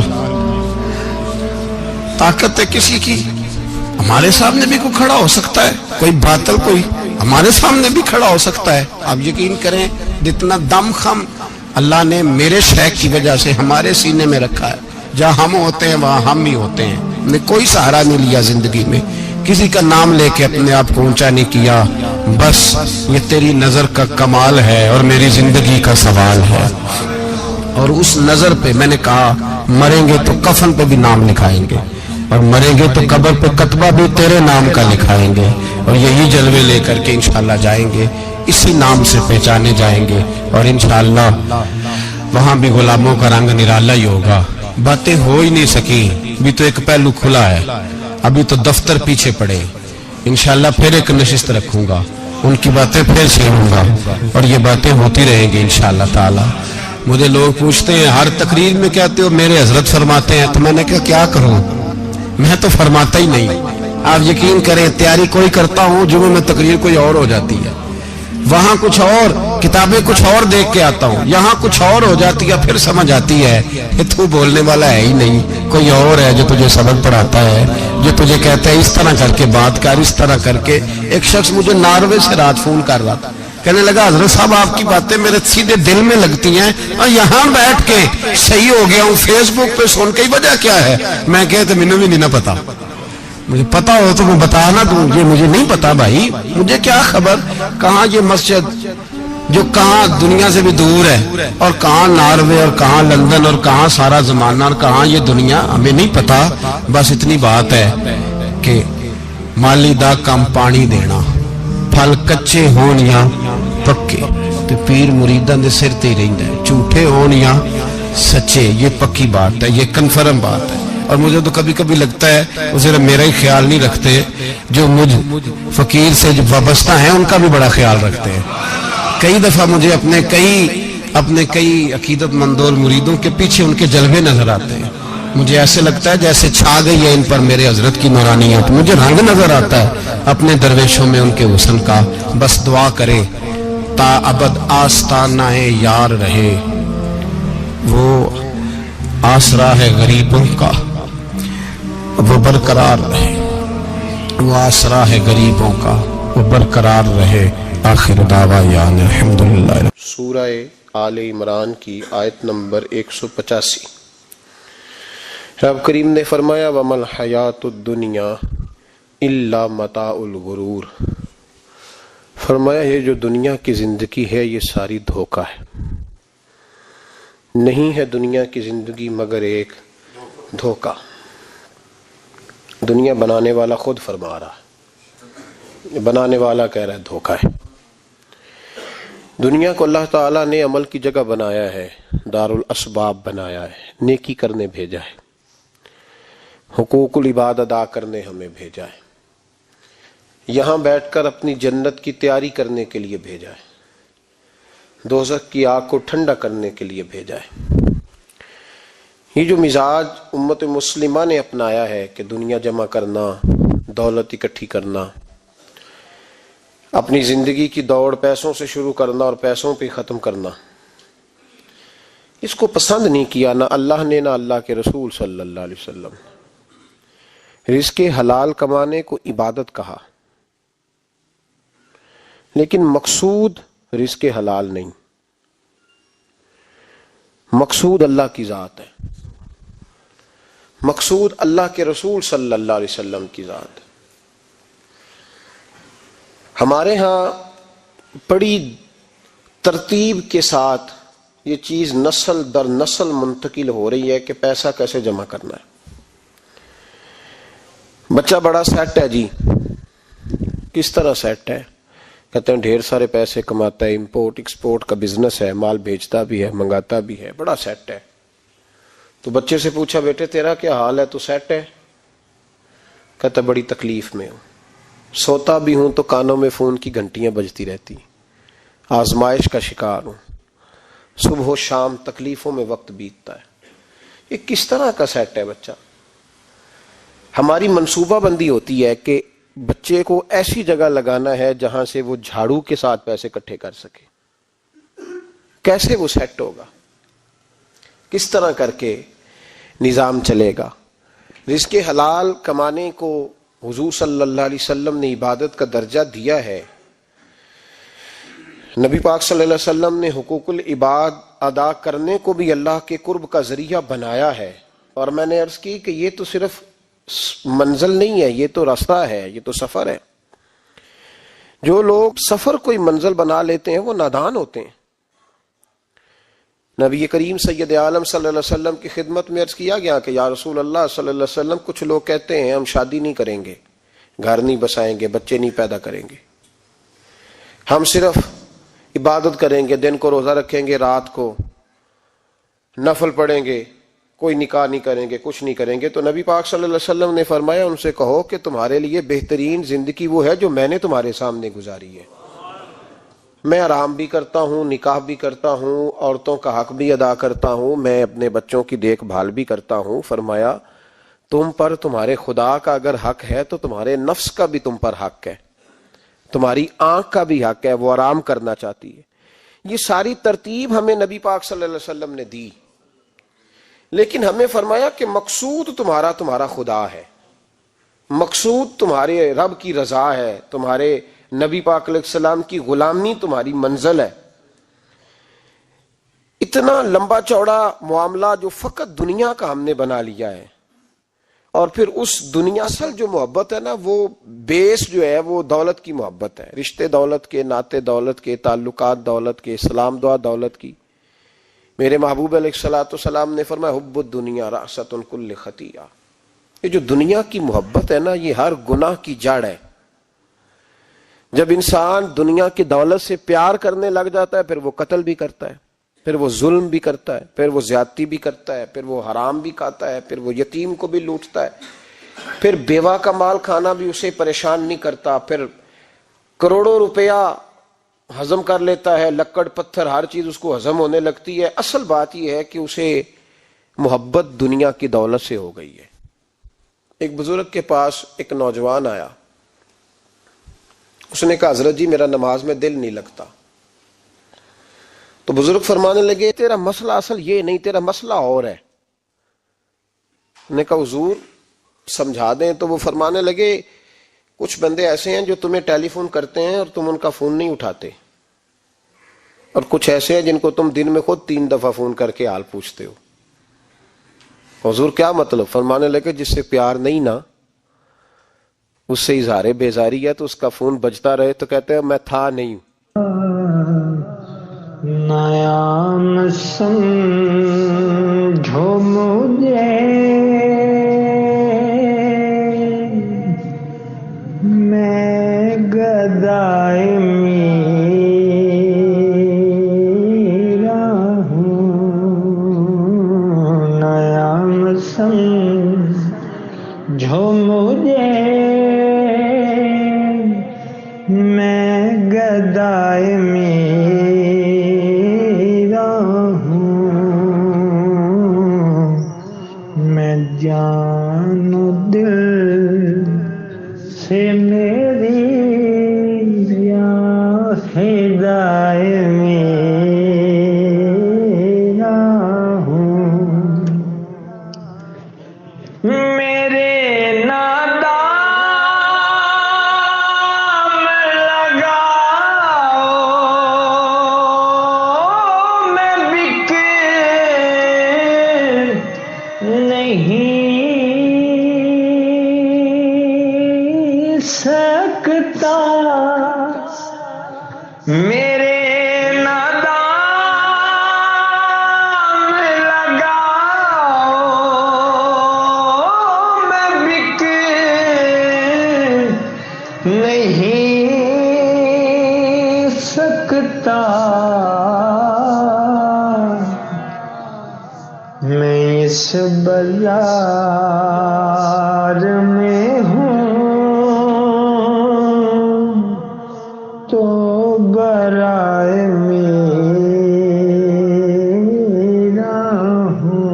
طاقت ہے کسی کی، ہمارے سامنے بھی کوئی کھڑا ہو سکتا ہے، کوئی باطل کوئی ہمارے سامنے بھی کھڑا ہو سکتا ہے۔ آپ یقین کریں جتنا دم خم اللہ نے میرے شیخ کی وجہ سے ہمارے سینے میں رکھا ہے، جہاں ہم ہوتے ہیں وہاں ہم ہی ہوتے ہیں۔ ہم نے کوئی سہارا نہیں لیا زندگی میں، کسی کا نام لے کے اپنے آپ کو اونچا نہیں کیا، بس یہ تیری نظر کا کمال ہے اور میری زندگی کا سوال ہے۔ اور اس نظر پہ میں نے کہا مریں گے تو کفن پہ بھی نام لکھائیں گے، اور مریں گے تو قبر پہ کتبہ بھی تیرے نام کا لکھائیں گے، اور یہی جلوے لے کر کے انشاءاللہ جائیں گے، اسی نام سے پہچانے جائیں گے، اور انشاءاللہ وہاں بھی غلاموں کا رنگ نرالا ہی ہوگا۔ باتیں ہو ہی نہیں سکی، بھی تو ایک پہلو کھلا ہے، ابھی تو دفتر پیچھے پڑے، انشاءاللہ پھر ایک نشست رکھوں گا، ان کی باتیں پھر چھیڑوں گا، اور یہ باتیں ہوتی رہیں گی انشاءاللہ تعالی۔ مجھے لوگ پوچھتے ہیں ہر تقریر میں کہتے ہو میرے حضرت فرماتے ہیں، تو میں نے کہا کیا کروں، میں تو فرماتا ہی نہیں۔ آپ یقین کریں تیاری کوئی کرتا ہوں، جمعے میں تقریر کوئی اور ہو جاتی ہے، وہاں کچھ اور، کتابیں کچھ اور دیکھ کے آتا ہوں، یہاں کچھ اور ہو جاتی ہے، پھر سمجھ آتی ہے کہ تو بولنے والا ہے ہی نہیں، کوئی اور ہے جو تجھے سبق پڑھاتا ہے، جو تجھے کہتا ہے اس طرح کر کے بات کر، اس طرح کر کے۔ ایک شخص مجھے ناروے سے رات فون کر رہا تھا، کہنے لگا حضرت صاحب آپ کی باتیں میرے سیدھے دل میں لگتی ہیں، اور یہاں بیٹھ کے صحیح ہو گیا ہوں، فیس بک پہ سن کے وجہ کیا ہے؟ میں کہتے مجھے بھی نہیں پتا، مجھے پتا ہو تو میں بتانا دوں، یہ مجھے نہیں پتا بھائی، مجھے کیا خبر کہاں یہ مسجد جو کہاں دنیا سے بھی دور ہے، اور کہاں ناروے، اور کہاں لندن، اور کہاں سارا زمانہ، اور کہاں یہ دنیا، ہمیں نہیں پتا۔ بس اتنی بات ہے کہ مالی دا کم پانی دینا، پھل کچے ہون یا پکے، تے پیر مریداں دے سر تے ہی رہندا ہے، جھوٹے ہون یا سچے، یہ پکی بات ہے، یہ کنفرم بات ہے۔ اور مجھے تو کبھی کبھی لگتا ہے وہ صرف میرا ہی خیال نہیں رکھتے، جو مجھ فقیر سے جو وابستہ ہیں ان کا بھی بڑا خیال رکھتے ہیں۔ کئی دفعہ مجھے اپنے کئی عقیدت مندول مریدوں کے پیچھے ان کے جلوے نظر آتے ہیں، مجھے ایسے لگتا ہے جیسے چھا گئی ہے ان پر میرے حضرت کی نورانیت، مجھے رنگ نظر آتا ہے اپنے درویشوں میں ان کے حسن کا۔ بس دعا کرے تا ابد آستانہ یار رہے، وہ آسرا ہے غریبوں کا، وہ برقرار رہے، وہ آسرا ہے غریبوں کا، وہ برقرار رہے۔ آخر دعوانا الحمدللہ۔ سورہ آل عمران کی آیت نمبر 185۔ رب کریم نے فرمایا وَمَا الْحَيَاةُ الدُّنْيَا إِلَّا مَتَاعُ الْغُرُورِ، فرمایا یہ جو دنیا کی زندگی ہے یہ ساری دھوکہ ہے، نہیں ہے دنیا کی زندگی مگر ایک دھوکہ۔ دنیا بنانے والا خود فرما رہا ہے، بنانے والا کہہ رہا ہے دھوکہ ہے۔ دنیا کو اللہ تعالیٰ نے عمل کی جگہ بنایا ہے، دار الاسباب بنایا ہے، نیکی کرنے بھیجا ہے، حقوق العباد ادا کرنے ہمیں بھیجا ہے، یہاں بیٹھ کر اپنی جنت کی تیاری کرنے کے لیے بھیجا ہے، دوزخ کی آگ کو ٹھنڈا کرنے کے لیے بھیجا ہے۔ یہ جو مزاج امت مسلمہ نے اپنایا ہے کہ دنیا جمع کرنا، دولت اکٹھی کرنا، اپنی زندگی کی دوڑ پیسوں سے شروع کرنا اور پیسوں پہ ختم کرنا، اس کو پسند نہیں کیا نہ اللہ نے نہ اللہ کے رسول صلی اللہ علیہ وسلم۔ رزق حلال کمانے کو عبادت کہا، لیکن مقصود رزق حلال نہیں، مقصود اللہ کی ذات ہے، مقصود اللہ کے رسول صلی اللہ علیہ وسلم کی ذات ہے۔ ہمارے ہاں بڑی ترتیب کے ساتھ یہ چیز نسل در نسل منتقل ہو رہی ہے کہ پیسہ کیسے جمع کرنا ہے۔ بچہ بڑا سیٹ ہے جی، کس طرح سیٹ ہے؟ کہتے ہیں ڈھیر سارے پیسے کماتا ہے، امپورٹ ایکسپورٹ کا بزنس ہے، مال بیچتا بھی ہے، منگاتا بھی ہے، بڑا سیٹ ہے۔ تو بچے سے پوچھا بیٹے تیرا کیا حال ہے، تو سیٹ ہے؟ کہتا بڑی تکلیف میں ہوں، سوتا بھی ہوں تو کانوں میں فون کی گھنٹیاں بجتی رہتی، آزمائش کا شکار ہوں، صبح و شام تکلیفوں میں وقت بیتتا ہے۔ یہ کس طرح کا سیٹ ہے بچہ؟ ہماری منصوبہ بندی ہوتی ہے کہ بچے کو ایسی جگہ لگانا ہے جہاں سے وہ جھاڑو کے ساتھ پیسے اکٹھے کر سکے۔ کیسے وہ سیٹ ہوگا؟ کس طرح کر کے نظام چلے گا؟ رزق حلال کمانے کو حضور صلی اللہ علیہ وسلم نے عبادت کا درجہ دیا ہے۔ نبی پاک صلی اللہ علیہ وسلم نے حقوق العباد ادا کرنے کو بھی اللہ کے قرب کا ذریعہ بنایا ہے۔ اور میں نے عرض کی کہ یہ تو صرف منزل نہیں ہے، یہ تو راستہ ہے، یہ تو سفر ہے۔ جو لوگ سفر کوئی منزل بنا لیتے ہیں وہ نادان ہوتے ہیں۔ نبی کریم سید عالم صلی اللہ علیہ وسلم کی خدمت میں عرض کیا گیا کہ یا رسول اللہ صلی اللہ علیہ وسلم کچھ لوگ کہتے ہیں ہم شادی نہیں کریں گے، گھر نہیں بسائیں گے، بچے نہیں پیدا کریں گے، ہم صرف عبادت کریں گے، دن کو روزہ رکھیں گے، رات کو نفل پڑھیں گے، کوئی نکاح نہیں کریں گے، کچھ نہیں کریں گے۔ تو نبی پاک صلی اللہ علیہ وسلم نے فرمایا ان سے کہو کہ تمہارے لیے بہترین زندگی وہ ہے جو میں نے تمہارے سامنے گزاری ہے۔ میں آرام بھی کرتا ہوں، نکاح بھی کرتا ہوں، عورتوں کا حق بھی ادا کرتا ہوں، میں اپنے بچوں کی دیکھ بھال بھی کرتا ہوں۔ فرمایا تم پر تمہارے خدا کا اگر حق ہے تو تمہارے نفس کا بھی تم پر حق ہے، تمہاری آنکھ کا بھی حق ہے، وہ آرام کرنا چاہتی ہے۔ یہ ساری ترتیب ہمیں نبی پاک صلی اللہ علیہ وسلم نے دی، لیکن ہمیں فرمایا کہ مقصود تمہارا خدا ہے، مقصود تمہارے رب کی رضا ہے، تمہارے نبی پاک علیہ السلام کی غلامی تمہاری منزل ہے۔ اتنا لمبا چوڑا معاملہ جو فقط دنیا کا ہم نے بنا لیا ہے، اور پھر اس دنیا اصل جو محبت ہے نا، وہ بیس جو ہے وہ دولت کی محبت ہے، رشتے دولت کے، ناطے دولت کے، تعلقات دولت کے، سلام دعا دولت کی۔ میرے محبوب علیہ الصلوۃ والسلام نے فرمایا حب الدنیا رأسۃ کل خطیئہ، یہ جو دنیا کی محبت ہے نا یہ ہر گناہ کی جڑ ہے۔ جب انسان دنیا کی دولت سے پیار کرنے لگ جاتا ہے پھر وہ قتل بھی کرتا ہے، پھر وہ ظلم بھی کرتا ہے، پھر وہ زیادتی بھی کرتا ہے، پھر وہ حرام بھی کھاتا ہے، پھر وہ یتیم کو بھی لوٹتا ہے، پھر بیوہ کا مال کھانا بھی اسے پریشان نہیں کرتا، پھر کروڑوں روپیہ ہضم کر لیتا ہے، لکڑ پتھر ہر چیز اس کو ہضم ہونے لگتی ہے۔ اصل بات یہ ہے کہ اسے محبت دنیا کی دولت سے ہو گئی ہے۔ ایک بزرگ کے پاس ایک نوجوان آیا، اس نے کہا حضرت جی میرا نماز میں دل نہیں لگتا۔ تو بزرگ فرمانے لگے تیرا مسئلہ اصل یہ نہیں، تیرا مسئلہ اور ہے۔ نے کہا حضور سمجھا دیں۔ تو وہ فرمانے لگے کچھ بندے ایسے ہیں جو تمہیں ٹیلی فون کرتے ہیں اور تم ان کا فون نہیں اٹھاتے، اور کچھ ایسے ہیں جن کو تم دن میں خود 3 دفعہ فون کر کے حال پوچھتے ہو۔ حضور کیا مطلب؟ فرمانے لگے جس سے پیار نہیں نا، اس سے اظہار بیزاری ہے تو اس کا فون بجتا رہے تو کہتے ہیں میں تھا نہیں ہوں۔ نیا سمجھو مجھے میں گدائے میرا ہوں، نیا سمجھو مجھے میں گدائے میرا ہوں، میں جان و دل سے میری یا فدائے میرا ہوں، میرے نادام لگاؤ، میں بک نہیں سکتا، میرے نادام لگاؤ، میں بک نہیں سکتا، میں اس بازار میں ہوں تو برائے میرا ہوں،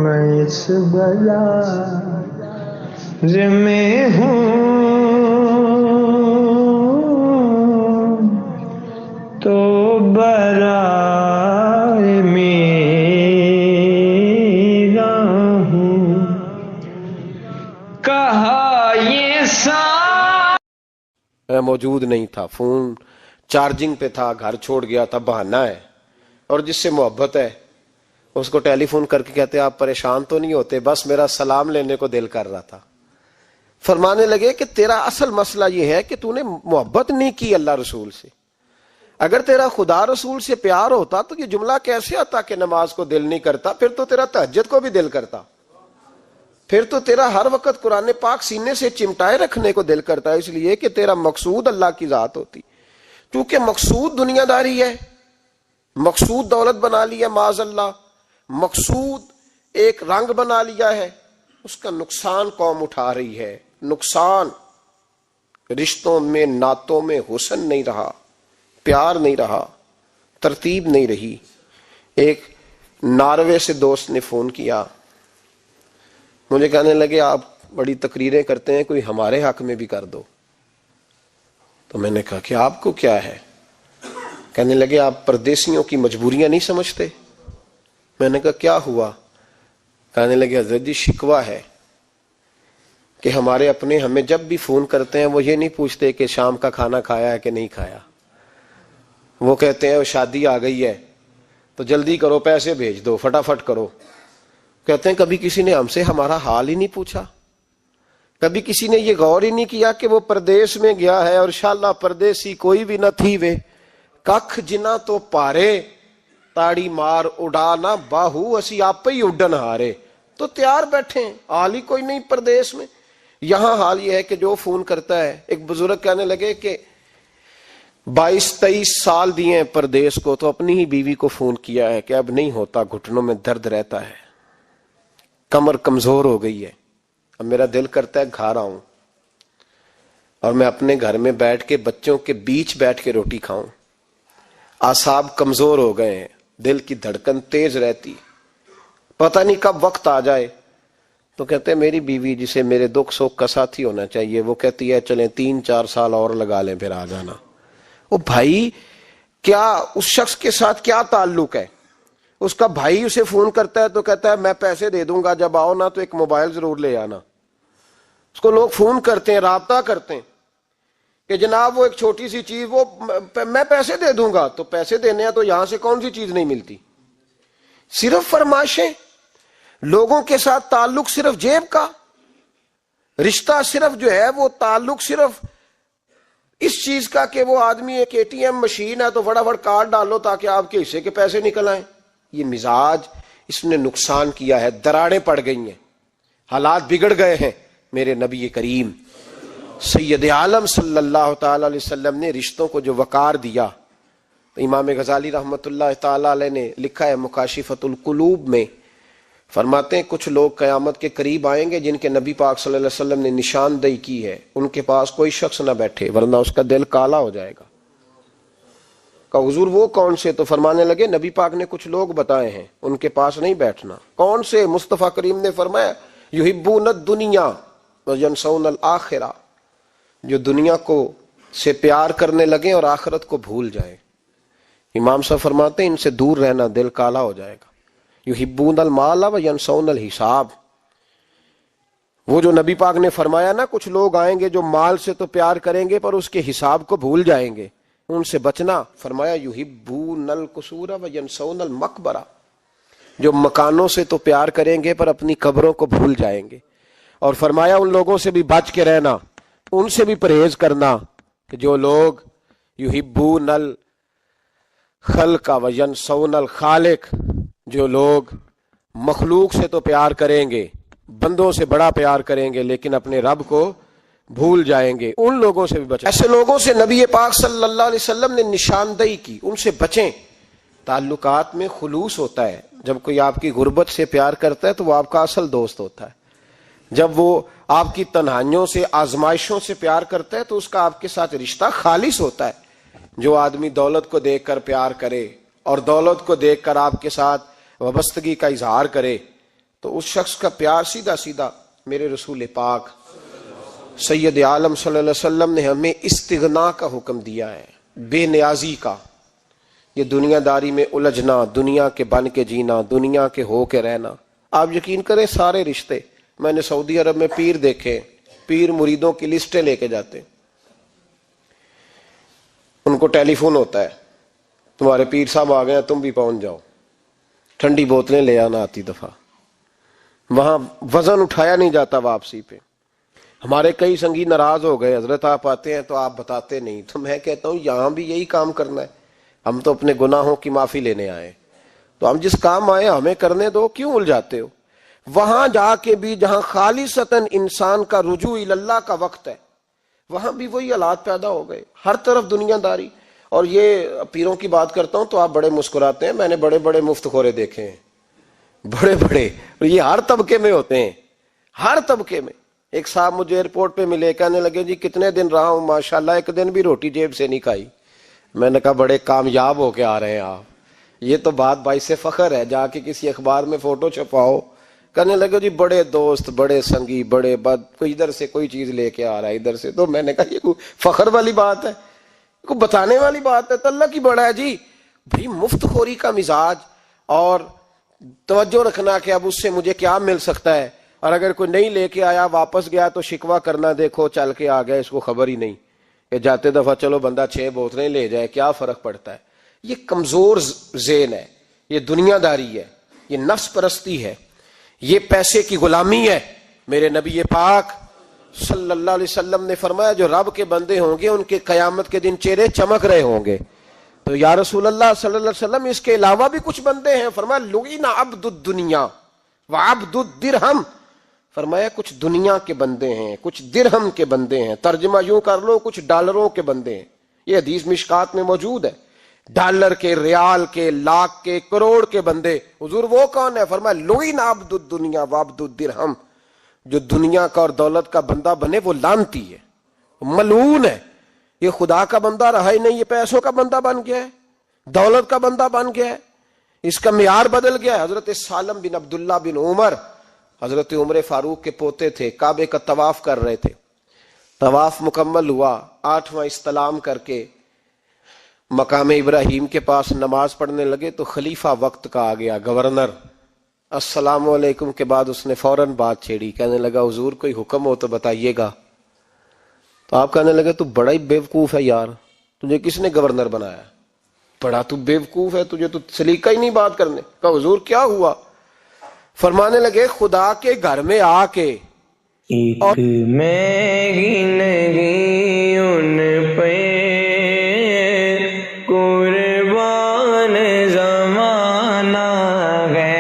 میں اس بازار میں ہوں تو برائے میرا ہوں، کہا یہ میں موجود نہیں تھا، فون چارجنگ پہ تھا، گھر چھوڑ گیا تھا، بہانہ ہے۔ اور جس سے محبت ہے اس کو ٹیلی فون کر کے کہتے آپ پریشان تو نہیں ہوتے؟ بس میرا سلام لینے کو دل کر رہا تھا۔ فرمانے لگے کہ تیرا اصل مسئلہ یہ ہے کہ تو نے محبت نہیں کی اللہ رسول سے۔ اگر تیرا خدا رسول سے پیار ہوتا تو یہ جملہ کیسے آتا کہ نماز کو دل نہیں کرتا؟ پھر تو تیرا تہجد کو بھی دل کرتا، پھر تو تیرا ہر وقت قرآن پاک سینے سے چمٹائے رکھنے کو دل کرتا ہے، اس لیے کہ تیرا مقصود اللہ کی ذات ہوتی۔ کیونکہ مقصود دنیا داری ہے، مقصود دولت بنا لیا معاذ اللہ، مقصود ایک رنگ بنا لیا ہے، اس کا نقصان قوم اٹھا رہی ہے۔ نقصان رشتوں میں، نعتوں میں حسن نہیں رہا، پیار نہیں رہا، ترتیب نہیں رہی۔ ایک ناروے سے دوست نے فون کیا، مجھے کہنے لگے آپ بڑی تقریریں کرتے ہیں، کوئی ہمارے حق میں بھی کر دو۔ تو میں نے کہا کہ آپ کو کیا ہے؟ کہنے لگے آپ پردیسیوں کی مجبوریاں نہیں سمجھتے۔ میں نے کہا کیا ہوا؟ کہنے لگے حضرت جی شکوہ ہے کہ ہمارے اپنے ہمیں جب بھی فون کرتے ہیں وہ یہ نہیں پوچھتے کہ شام کا کھانا کھایا ہے کہ نہیں کھایا، وہ کہتے ہیں شادی آ گئی ہے تو جلدی کرو، پیسے بھیج دو، فٹافٹ کرو۔ کہتے ہیں کبھی کسی نے ہم سے ہمارا حال ہی نہیں پوچھا، کبھی کسی نے یہ غور ہی نہیں کیا کہ وہ پردیس میں گیا ہے اور انشاءاللہ پردیسی کوئی بھی نہ تھی وے، ککھ جنا تو پارے تاڑی مار اڑانا باہو اسی آپ ہی اڈن ہارے۔ تو تیار بیٹھے ہیں، حال ہی کوئی نہیں پردیس میں۔ یہاں حال یہ ہے کہ جو فون کرتا ہے، ایک بزرگ کہنے لگے کہ 22-23 سال دیے ہیں پردیس کو، تو اپنی ہی بیوی کو فون کیا ہے کہ اب نہیں ہوتا، گھٹنوں میں درد رہتا ہے، کمر کمزور ہو گئی ہے، اب میرا دل کرتا ہے گھر آؤں اور میں اپنے گھر میں بیٹھ کے بچوں کے بیچ بیٹھ کے روٹی کھاؤں، اعصاب کمزور ہو گئے ہیں، دل کی دھڑکن تیز رہتی، پتہ نہیں کب وقت آ جائے۔ تو کہتے ہیں میری بیوی جسے میرے دکھ سکھ کا ساتھی ہونا چاہیے، وہ کہتی ہے چلیں 3-4 سال اور لگا لیں پھر آ جانا۔ وہ بھائی کیا اس شخص کے ساتھ کیا تعلق ہے؟ اس کا بھائی اسے فون کرتا ہے تو کہتا ہے میں پیسے دے دوں گا، جب آؤ نا تو ایک موبائل ضرور لے آنا۔ اس کو لوگ فون کرتے ہیں، رابطہ کرتے ہیں کہ جناب وہ ایک چھوٹی سی چیز، وہ میں پیسے دے دوں گا، تو پیسے دینے ہیں تو یہاں سے کون سی چیز نہیں ملتی؟ صرف فرمائشیں، لوگوں کے ساتھ تعلق صرف جیب کا، رشتہ صرف جو ہے وہ تعلق صرف اس چیز کا کہ وہ آدمی ایک ATM مشین ہے تو فٹافٹ کارڈ ڈالو تاکہ آپ کے حصے کے پیسے نکل آئیں۔ یہ مزاج اس نے نقصان کیا ہے، دراڑیں پڑ گئی ہیں، حالات بگڑ گئے ہیں۔ میرے نبی کریم سید عالم صلی اللہ تعالی علیہ وسلم نے رشتوں کو جو وقار دیا، امام غزالی رحمۃ اللہ تعالی علیہ نے لکھا ہے مکاشفۃ القلوب میں، فرماتے ہیں کچھ لوگ قیامت کے قریب آئیں گے جن کے نبی پاک صلی اللہ علیہ وسلم نے نشاندہی کی ہے، ان کے پاس کوئی شخص نہ بیٹھے ورنہ اس کا دل کالا ہو جائے گا۔ کہ حضور وہ کون سے؟ تو فرمانے لگے نبی پاک نے کچھ لوگ بتائے ہیں، ان کے پاس نہیں بیٹھنا۔ کون سے؟ مصطفیٰ کریم نے فرمایا یحبون الدنیا وینسون الآخرہ، جو دنیا کو سے پیار کرنے لگے اور آخرت کو بھول جائیں۔ امام صاحب فرماتے ہیں ان سے دور رہنا، دل کالا ہو جائے گا۔ یحبون المال وینسون الحساب، وہ جو نبی پاک نے فرمایا نا کچھ لوگ آئیں گے جو مال سے تو پیار کریں گے پر اس کے حساب کو بھول جائیں گے، ان سے بچنا۔ فرمایا یحبون القصور وینسون المقبرہ، جو مکانوں سے تو پیار کریں گے پر اپنی قبروں کو بھول جائیں گے۔ اور فرمایا ان لوگوں سے بھی بچ کے رہنا، ان سے بھی پرہیز کرنا کہ جو لوگ یحبون الخلق وینسون الخالق، جو لوگ مخلوق سے تو پیار کریں گے، بندوں سے بڑا پیار کریں گے لیکن اپنے رب کو بھول جائیں گے، ان لوگوں سے بھی بچیں۔ ایسے لوگوں سے نبی پاک صلی اللہ علیہ وسلم نے نشاندہی کی، ان سے بچیں۔ تعلقات میں خلوص ہوتا ہے، جب کوئی آپ کی غربت سے پیار کرتا ہے تو وہ آپ کا اصل دوست ہوتا ہے، جب وہ آپ کی تنہائیوں سے آزمائشوں سے پیار کرتا ہے تو اس کا آپ کے ساتھ رشتہ خالص ہوتا ہے۔ جو آدمی دولت کو دیکھ کر پیار کرے اور دولت کو دیکھ کر آپ کے ساتھ وابستگی کا اظہار کرے تو اس شخص کا پیار سیدھا سیدھا، میرے رسول پاک سید عالم صلی اللہ علیہ وسلم نے ہمیں استغنا کا حکم دیا ہے، بے نیازی کا۔ یہ دنیا داری میں الجھنا، دنیا کے بن کے جینا، دنیا کے ہو کے رہنا، آپ یقین کریں سارے رشتے، میں نے سعودی عرب میں پیر دیکھے، پیر مریدوں کی لسٹیں لے کے جاتے، ان کو ٹیلی فون ہوتا ہے تمہارے پیر صاحب آ گئے ہیں، تم بھی پہنچ جاؤ، ٹھنڈی بوتلیں لے آنا آتی دفعہ، وہاں وزن اٹھایا نہیں جاتا واپسی پہ۔ ہمارے کئی سنگی ناراض ہو گئے، حضرت آپ آتے ہیں تو آپ بتاتے نہیں، تو میں کہتا ہوں یہاں بھی یہی کام کرنا ہے، ہم تو اپنے گناہوں کی معافی لینے آئے، تو ہم جس کام آئے ہمیں کرنے دو، کیوں الجھاتے ہو؟ وہاں جا کے بھی جہاں خالصتاً انسان کا رجوع اللہ کا وقت ہے، وہاں بھی وہی حالات پیدا ہو گئے، ہر طرف دنیا داری۔ اور یہ پیروں کی بات کرتا ہوں تو آپ بڑے مسکراتے ہیں، میں نے بڑے بڑے مفت خورے دیکھے ہیں، بڑے بڑے، یہ ہر طبقے میں ہوتے ہیں، ہر طبقے میں۔ ایک صاحب مجھے ایئرپورٹ پہ ملے، کہنے لگے جی کتنے دن رہا ہوں، ماشاءاللہ ایک دن بھی روٹی جیب سے نہیں کھائی۔ میں نے کہا بڑے کامیاب ہو کے آ رہے ہیں آپ، یہ تو بات باعث فخر ہے، جا کے کسی اخبار میں فوٹو چھپاؤ۔ کہنے لگے جی بڑے دوست، بڑے سنگی، بڑے بد، کوئی ادھر سے کوئی چیز لے کے آ رہا ہے ادھر سے، تو میں نے کہا یہ کوئی فخر والی بات ہے، کوئی بتانے والی بات ہے؟ تو اللہ کی بڑا ہے جی بھائی، مفت خوری کا مزاج، اور توجہ رکھنا کہ اب اس سے مجھے کیا مل سکتا ہے، اور اگر کوئی نہیں لے کے آیا واپس گیا تو شکوہ کرنا، دیکھو چل کے آ گیا، اس کو خبر ہی نہیں کہ جاتے دفعہ چلو بندہ 6 بوتلیں لے جائے، کیا فرق پڑتا ہے؟ یہ کمزور ذہن ہے، یہ دنیا داری ہے، یہ نفس پرستی ہے، یہ پیسے کی غلامی ہے۔ میرے نبی پاک صلی اللہ علیہ وسلم نے فرمایا جو رب کے بندے ہوں گے ان کے قیامت کے دن چہرے چمک رہے ہوں گے۔ تو یا رسول اللہ صلی اللہ علیہ وسلم اس کے علاوہ بھی کچھ بندے ہیں، فرمایا لعن عبد الدنیا وعبد الدرہم، فرمایا کچھ دنیا کے بندے ہیں، کچھ درہم کے بندے ہیں، ترجمہ یوں کر لو کچھ ڈالروں کے بندے ہیں. یہ حدیث مشکات میں موجود ہے. ڈالر کے، ریال کے، لاکھ کے، کروڑ کے بندے. حضور وہ کون ہے؟ فرمایا لوئن عبد الدنیا وعبد الدرہم. جو دنیا کا اور دولت کا بندہ بنے وہ لعنتی ہے، ملعون ہے. یہ خدا کا بندہ رہا ہی نہیں، یہ پیسوں کا بندہ بن گیا ہے، دولت کا بندہ بن گیا ہے. اس کا معیار بدل گیا ہے. حضرت سالم بن عبداللہ بن عمر حضرت عمر فاروق کے پوتے تھے، کعبے کا طواف کر رہے تھے. طواف مکمل ہوا، 8واں استلام کر کے مقام ابراہیم کے پاس نماز پڑھنے لگے تو خلیفہ وقت کا آ گیا، گورنر. السلام علیکم کے بعد اس نے فوراً بات چھیڑی، کہنے لگا حضور کوئی حکم ہو تو بتائیے گا. تو آپ کہنے لگے تو بڑا ہی بیوقوف ہے یار، تجھے کس نے گورنر بنایا؟ بڑا تو بیوقوف ہے، تجھے تو سلیقہ ہی نہیں بات کرنے کا. حضور کیا ہوا؟ فرمانے لگے خدا کے گھر میں آ کے ایک میں ہی نہیں ان پہ قربان زمانہ ہے،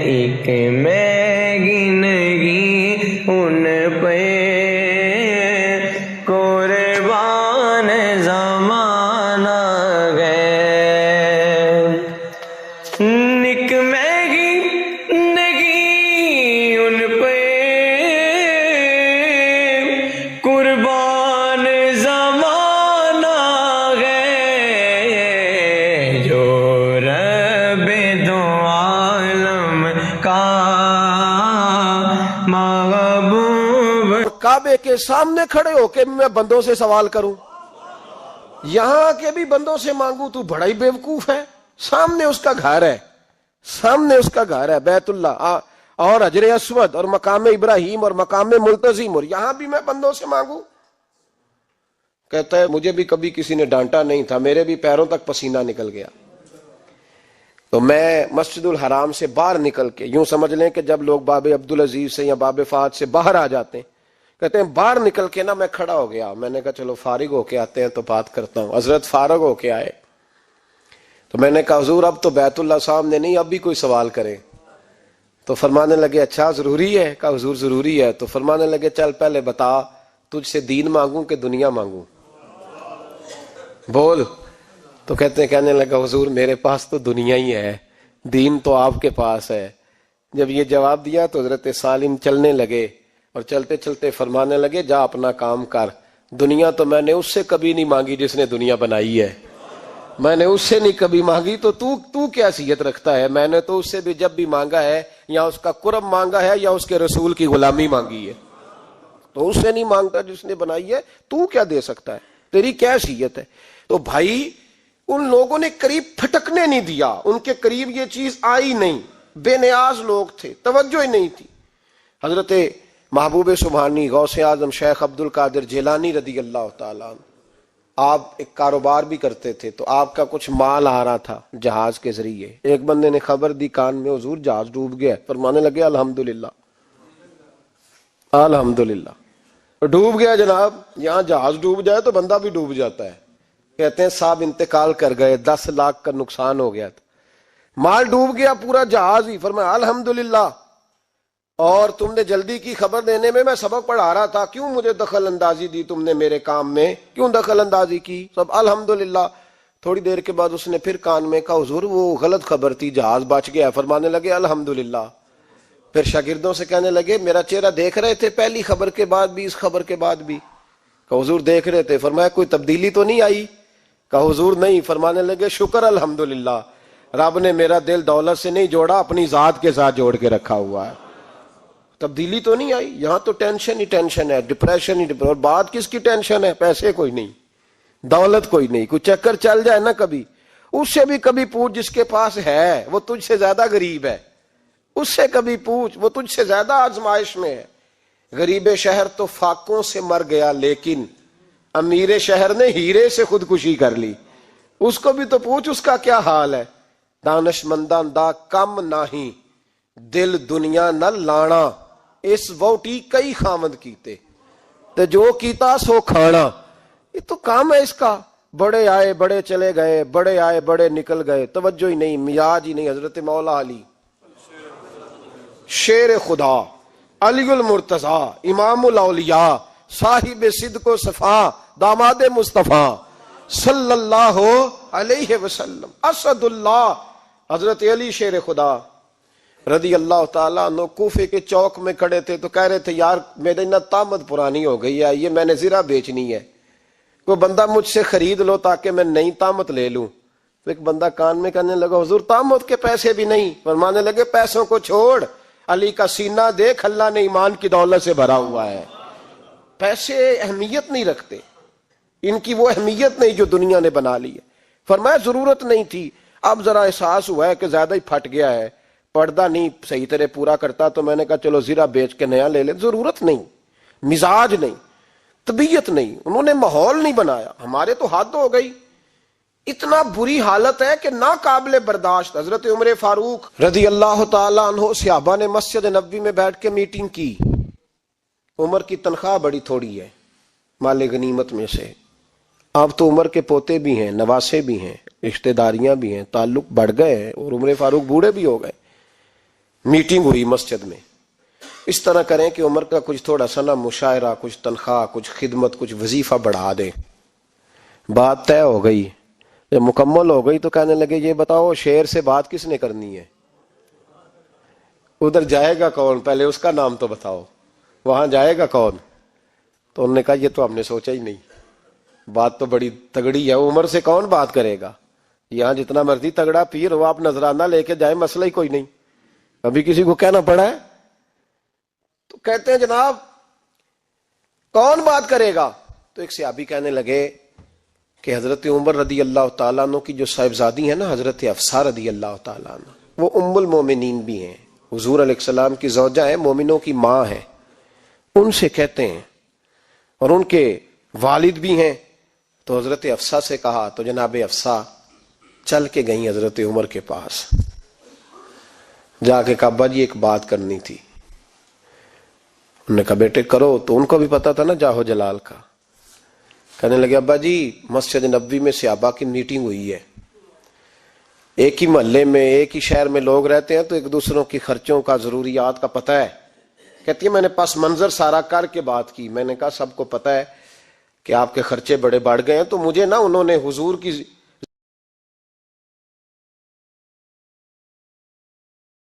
ایک میں ہی نہیں ان پہ قربان زمانہ ہے. نک میں ہی نہیں ان پہ قربان زمانہ ہے، جو رب دو عالم کا محبوب. کعبے کے سامنے کھڑے ہو کے میں بندوں سے سوال کروں، یہاں کے بھی بندوں سے مانگوں، تو بڑا ہی بیوقوف ہے. سامنے اس کا گھر ہے، سامنے اس کا گھر ہے بیت اللہ اور حجر اسود اور مقام ابراہیم اور مقام ملتزم، اور یہاں بھی میں بندوں سے مانگوں. کہتا ہے مجھے بھی کبھی کسی نے ڈانٹا نہیں تھا، میرے بھی پیروں تک پسینہ نکل گیا. تو میں مسجد الحرام سے باہر نکل کے، یوں سمجھ لیں کہ جب لوگ باب عبدالعزیز سے یا باب فہد سے باہر آ جاتے ہیں، کہتے ہیں باہر نکل کے نا میں کھڑا ہو گیا. میں نے کہا چلو فارغ ہو کے آتے ہیں تو بات کرتا ہوں. حضرت فارغ ہو کے آئے تو میں نے کہا حضور اب تو بیت اللہ سامنے نہیں، اب بھی کوئی سوال کرے. تو فرمانے لگے اچھا ضروری ہے؟ کہا حضور ضروری ہے. تو فرمانے لگے چل پہلے بتا تجھ سے دین مانگوں کہ دنیا مانگوں، بول. تو کہنے لگا حضور میرے پاس تو دنیا ہی ہے، دین تو آپ کے پاس ہے. جب یہ جواب دیا تو حضرت سالم چلنے لگے اور چلتے چلتے فرمانے لگے جا اپنا کام کر، دنیا تو میں نے اس سے کبھی نہیں مانگی جس نے دنیا بنائی ہے، میں نے اس سے نہیں کبھی مانگی، تو کیا حیثیت رکھتا ہے؟ میں نے تو اس سے بھی جب بھی مانگا ہے یا اس کا قرب مانگا ہے یا اس کے رسول کی غلامی مانگی ہے، تو اس سے نہیں مانگتا جس نے بنائی ہے. تو کیا دے سکتا ہے؟ تیری کیا حیثیت ہے؟ تو بھائی ان لوگوں نے قریب پھٹکنے نہیں دیا، ان کے قریب یہ چیز آئی نہیں، بے نیاز لوگ تھے، توجہ ہی نہیں تھی. حضرت محبوب سبحانی غوث اعظم شیخ عبد القادر جیلانی رضی اللہ تعالیٰ عنہ، آپ ایک کاروبار بھی کرتے تھے، تو آپ کا کچھ مال آ رہا تھا جہاز کے ذریعے. ایک بندے نے خبر دی کان میں حضور جہاز ڈوب گیا. فرمانے لگے الحمدللہ الحمدللہ. ڈوب گیا جناب، یہاں جہاز ڈوب جائے تو بندہ بھی ڈوب جاتا ہے. کہتے ہیں صاحب انتقال کر گئے، 10 لاکھ کا نقصان ہو گیا تھا، مال ڈوب گیا پورا جہاز ہی. فرمایا الحمدللہ، اور تم نے جلدی کی خبر دینے میں سبق پڑھا رہا تھا، کیوں مجھے دخل اندازی دی تم نے میرے کام میں، کیوں دخل اندازی کی؟ سب الحمدللہ. تھوڑی دیر کے بعد اس نے پھر کان میں کہا حضور وہ غلط خبر تھی، جہاز بچ گیا. فرمانے لگے الحمدللہ. پھر شاگردوں سے کہنے لگے میرا چہرہ دیکھ رہے تھے پہلی خبر کے بعد بھی، اس خبر کے بعد بھی؟ کہا حضور دیکھ رہے تھے. فرمایا کوئی تبدیلی تو نہیں آئی؟ کہا حضور نہیں. فرمانے لگے شکر الحمدللہ، رب نے میرا دل دولت سے نہیں جوڑا، اپنی ذات کے ساتھ جوڑ کے رکھا ہوا ہے، تبدیلی تو نہیں آئی. یہاں تو ٹینشن ہی ٹینشن ہے، ڈپریشن ہی ڈپریشن. اور بات کس کی ٹینشن ہے؟ پیسے کوئی نہیں، دولت کوئی نہیں. کوئی چکر چل جائے نا کبھی، اس سے بھی کبھی پوچھ جس کے پاس ہے وہ تجھ سے زیادہ غریب ہے، اس سے کبھی پوچھ وہ تجھ سے زیادہ آزمائش میں ہے. غریب شہر تو فاقوں سے مر گیا، لیکن امیر شہر نے ہیرے سے خودکشی کر لی. اس کو بھی تو پوچھ اس کا کیا حال ہے. دانش مندان دا کم نہیں، دل دنیا نہ لانا، اس ووٹی کئی خامد کیتے تے جو کیتا سو کھانا. یہ تو کام ہے اس کا. بڑے آئے بڑے چلے گئے، بڑے آئے بڑے نکل گئے، توجہ ہی نہیں، میاج ہی نہیں. حضرت مولا علی شیر خدا علی المرتضی امام الاولیاء صاحب صدق و صفا داماد مصطفیٰ صلی اللہ علیہ وسلم اسد اللہ حضرت علی شیر خدا رضی اللہ تعالیٰ عنہ کوفے کے چوک میں کھڑے تھے تو کہہ رہے تھے یار میری نہ طامت پرانی ہو گئی ہے، یہ میں نے زرہ بیچنی ہے، کوئی بندہ مجھ سے خرید لو تاکہ میں نئی طامت لے لوں۔ تو ایک بندہ کان میں کہنے لگا حضور طامت کے پیسے بھی نہیں، فرمانے لگے پیسوں کو چھوڑ، علی کا سینہ دیکھ، اللہ نے ایمان کی دولت سے بھرا ہوا ہے۔ پیسے اہمیت نہیں رکھتے، ان کی وہ اہمیت نہیں جو دنیا نے بنا لی ہے۔ فرمایا ضرورت نہیں تھی، اب ذرا احساس ہوا ہے کہ زیادہ ہی پھٹ گیا ہے، پردہ نہیں صحیح طرح پورا کرتا، تو میں نے کہا چلو زرہ بیچ کے نیا لے لیں۔ ضرورت نہیں، مزاج نہیں، طبیعت نہیں، انہوں نے ماحول نہیں بنایا۔ ہمارے تو حد ہو گئی، اتنا بری حالت ہے کہ ناقابل برداشت۔ حضرت عمر فاروق رضی اللہ تعالیٰ عنہ صحابہ نے مسجد نبوی میں بیٹھ کے میٹنگ کی۔ عمر کی تنخواہ بڑی تھوڑی ہے مال غنیمت میں سے، اب تو عمر کے پوتے بھی ہیں، نواسے بھی ہیں، رشتہ داریاں بھی ہیں، تعلق بڑھ گئے ہیں، اور عمر فاروق بوڑھے بھی ہو گئے۔ میٹنگ ہوئی مسجد میں، اس طرح کریں کہ عمر کا کچھ تھوڑا سا نا مشاعرہ، کچھ تنخواہ، کچھ خدمت، کچھ وظیفہ بڑھا دیں۔ بات طے ہو گئی، جب مکمل ہو گئی تو کہنے لگے یہ بتاؤ شیر سے بات کس نے کرنی ہے؟ ادھر جائے گا کون؟ پہلے اس کا نام تو بتاؤ، وہاں جائے گا کون؟ تو انہوں نے کہا یہ تو ہم نے سوچا ہی نہیں، بات تو بڑی تگڑی ہے، عمر سے کون بات کرے گا؟ یہاں جتنا مرضی تگڑا پیر ہو، آپ نذرانہ لے کے جائیں، مسئلہ ہی کوئی نہیں، ابھی کسی کو کہنا پڑا ہے؟ تو کہتے ہیں جناب کون بات کرے گا؟ تو ایک صحابی کہنے لگے کہ حضرت عمر رضی اللہ تعالیٰ عنہ کی جو صاحبزادی ہیں نا حضرت حفصہ رضی اللہ تعالیٰ عنہ، وہ ام المومنین بھی ہیں، حضور علیہ السلام کی زوجہ ہیں، مومنوں کی ماں ہیں، ان سے کہتے ہیں، اور ان کے والد بھی ہیں۔ تو حضرت حفصہ سے کہا تو جناب حفصہ چل کے گئیں حضرت عمر کے پاس، جا کے کہا ابا جی ایک بات کرنی تھی۔ انہوں نے کہا بیٹے کرو، تو ان کو بھی پتا تھا نا جاہو جلال کا۔ کہنے لگے ابا جی مسجد نبوی میں صحابہ کی میٹنگ ہوئی ہے، ایک ہی محلے میں ایک ہی شہر میں لوگ رہتے ہیں تو ایک دوسروں کی خرچوں کا ضروریات کا پتہ ہے۔ کہتی ہے میں نے پس منظر سارا کر کے بات کی، میں نے کہا سب کو پتہ ہے کہ آپ کے خرچے بڑے بڑھ گئے ہیں، تو مجھے نا انہوں نے حضور کی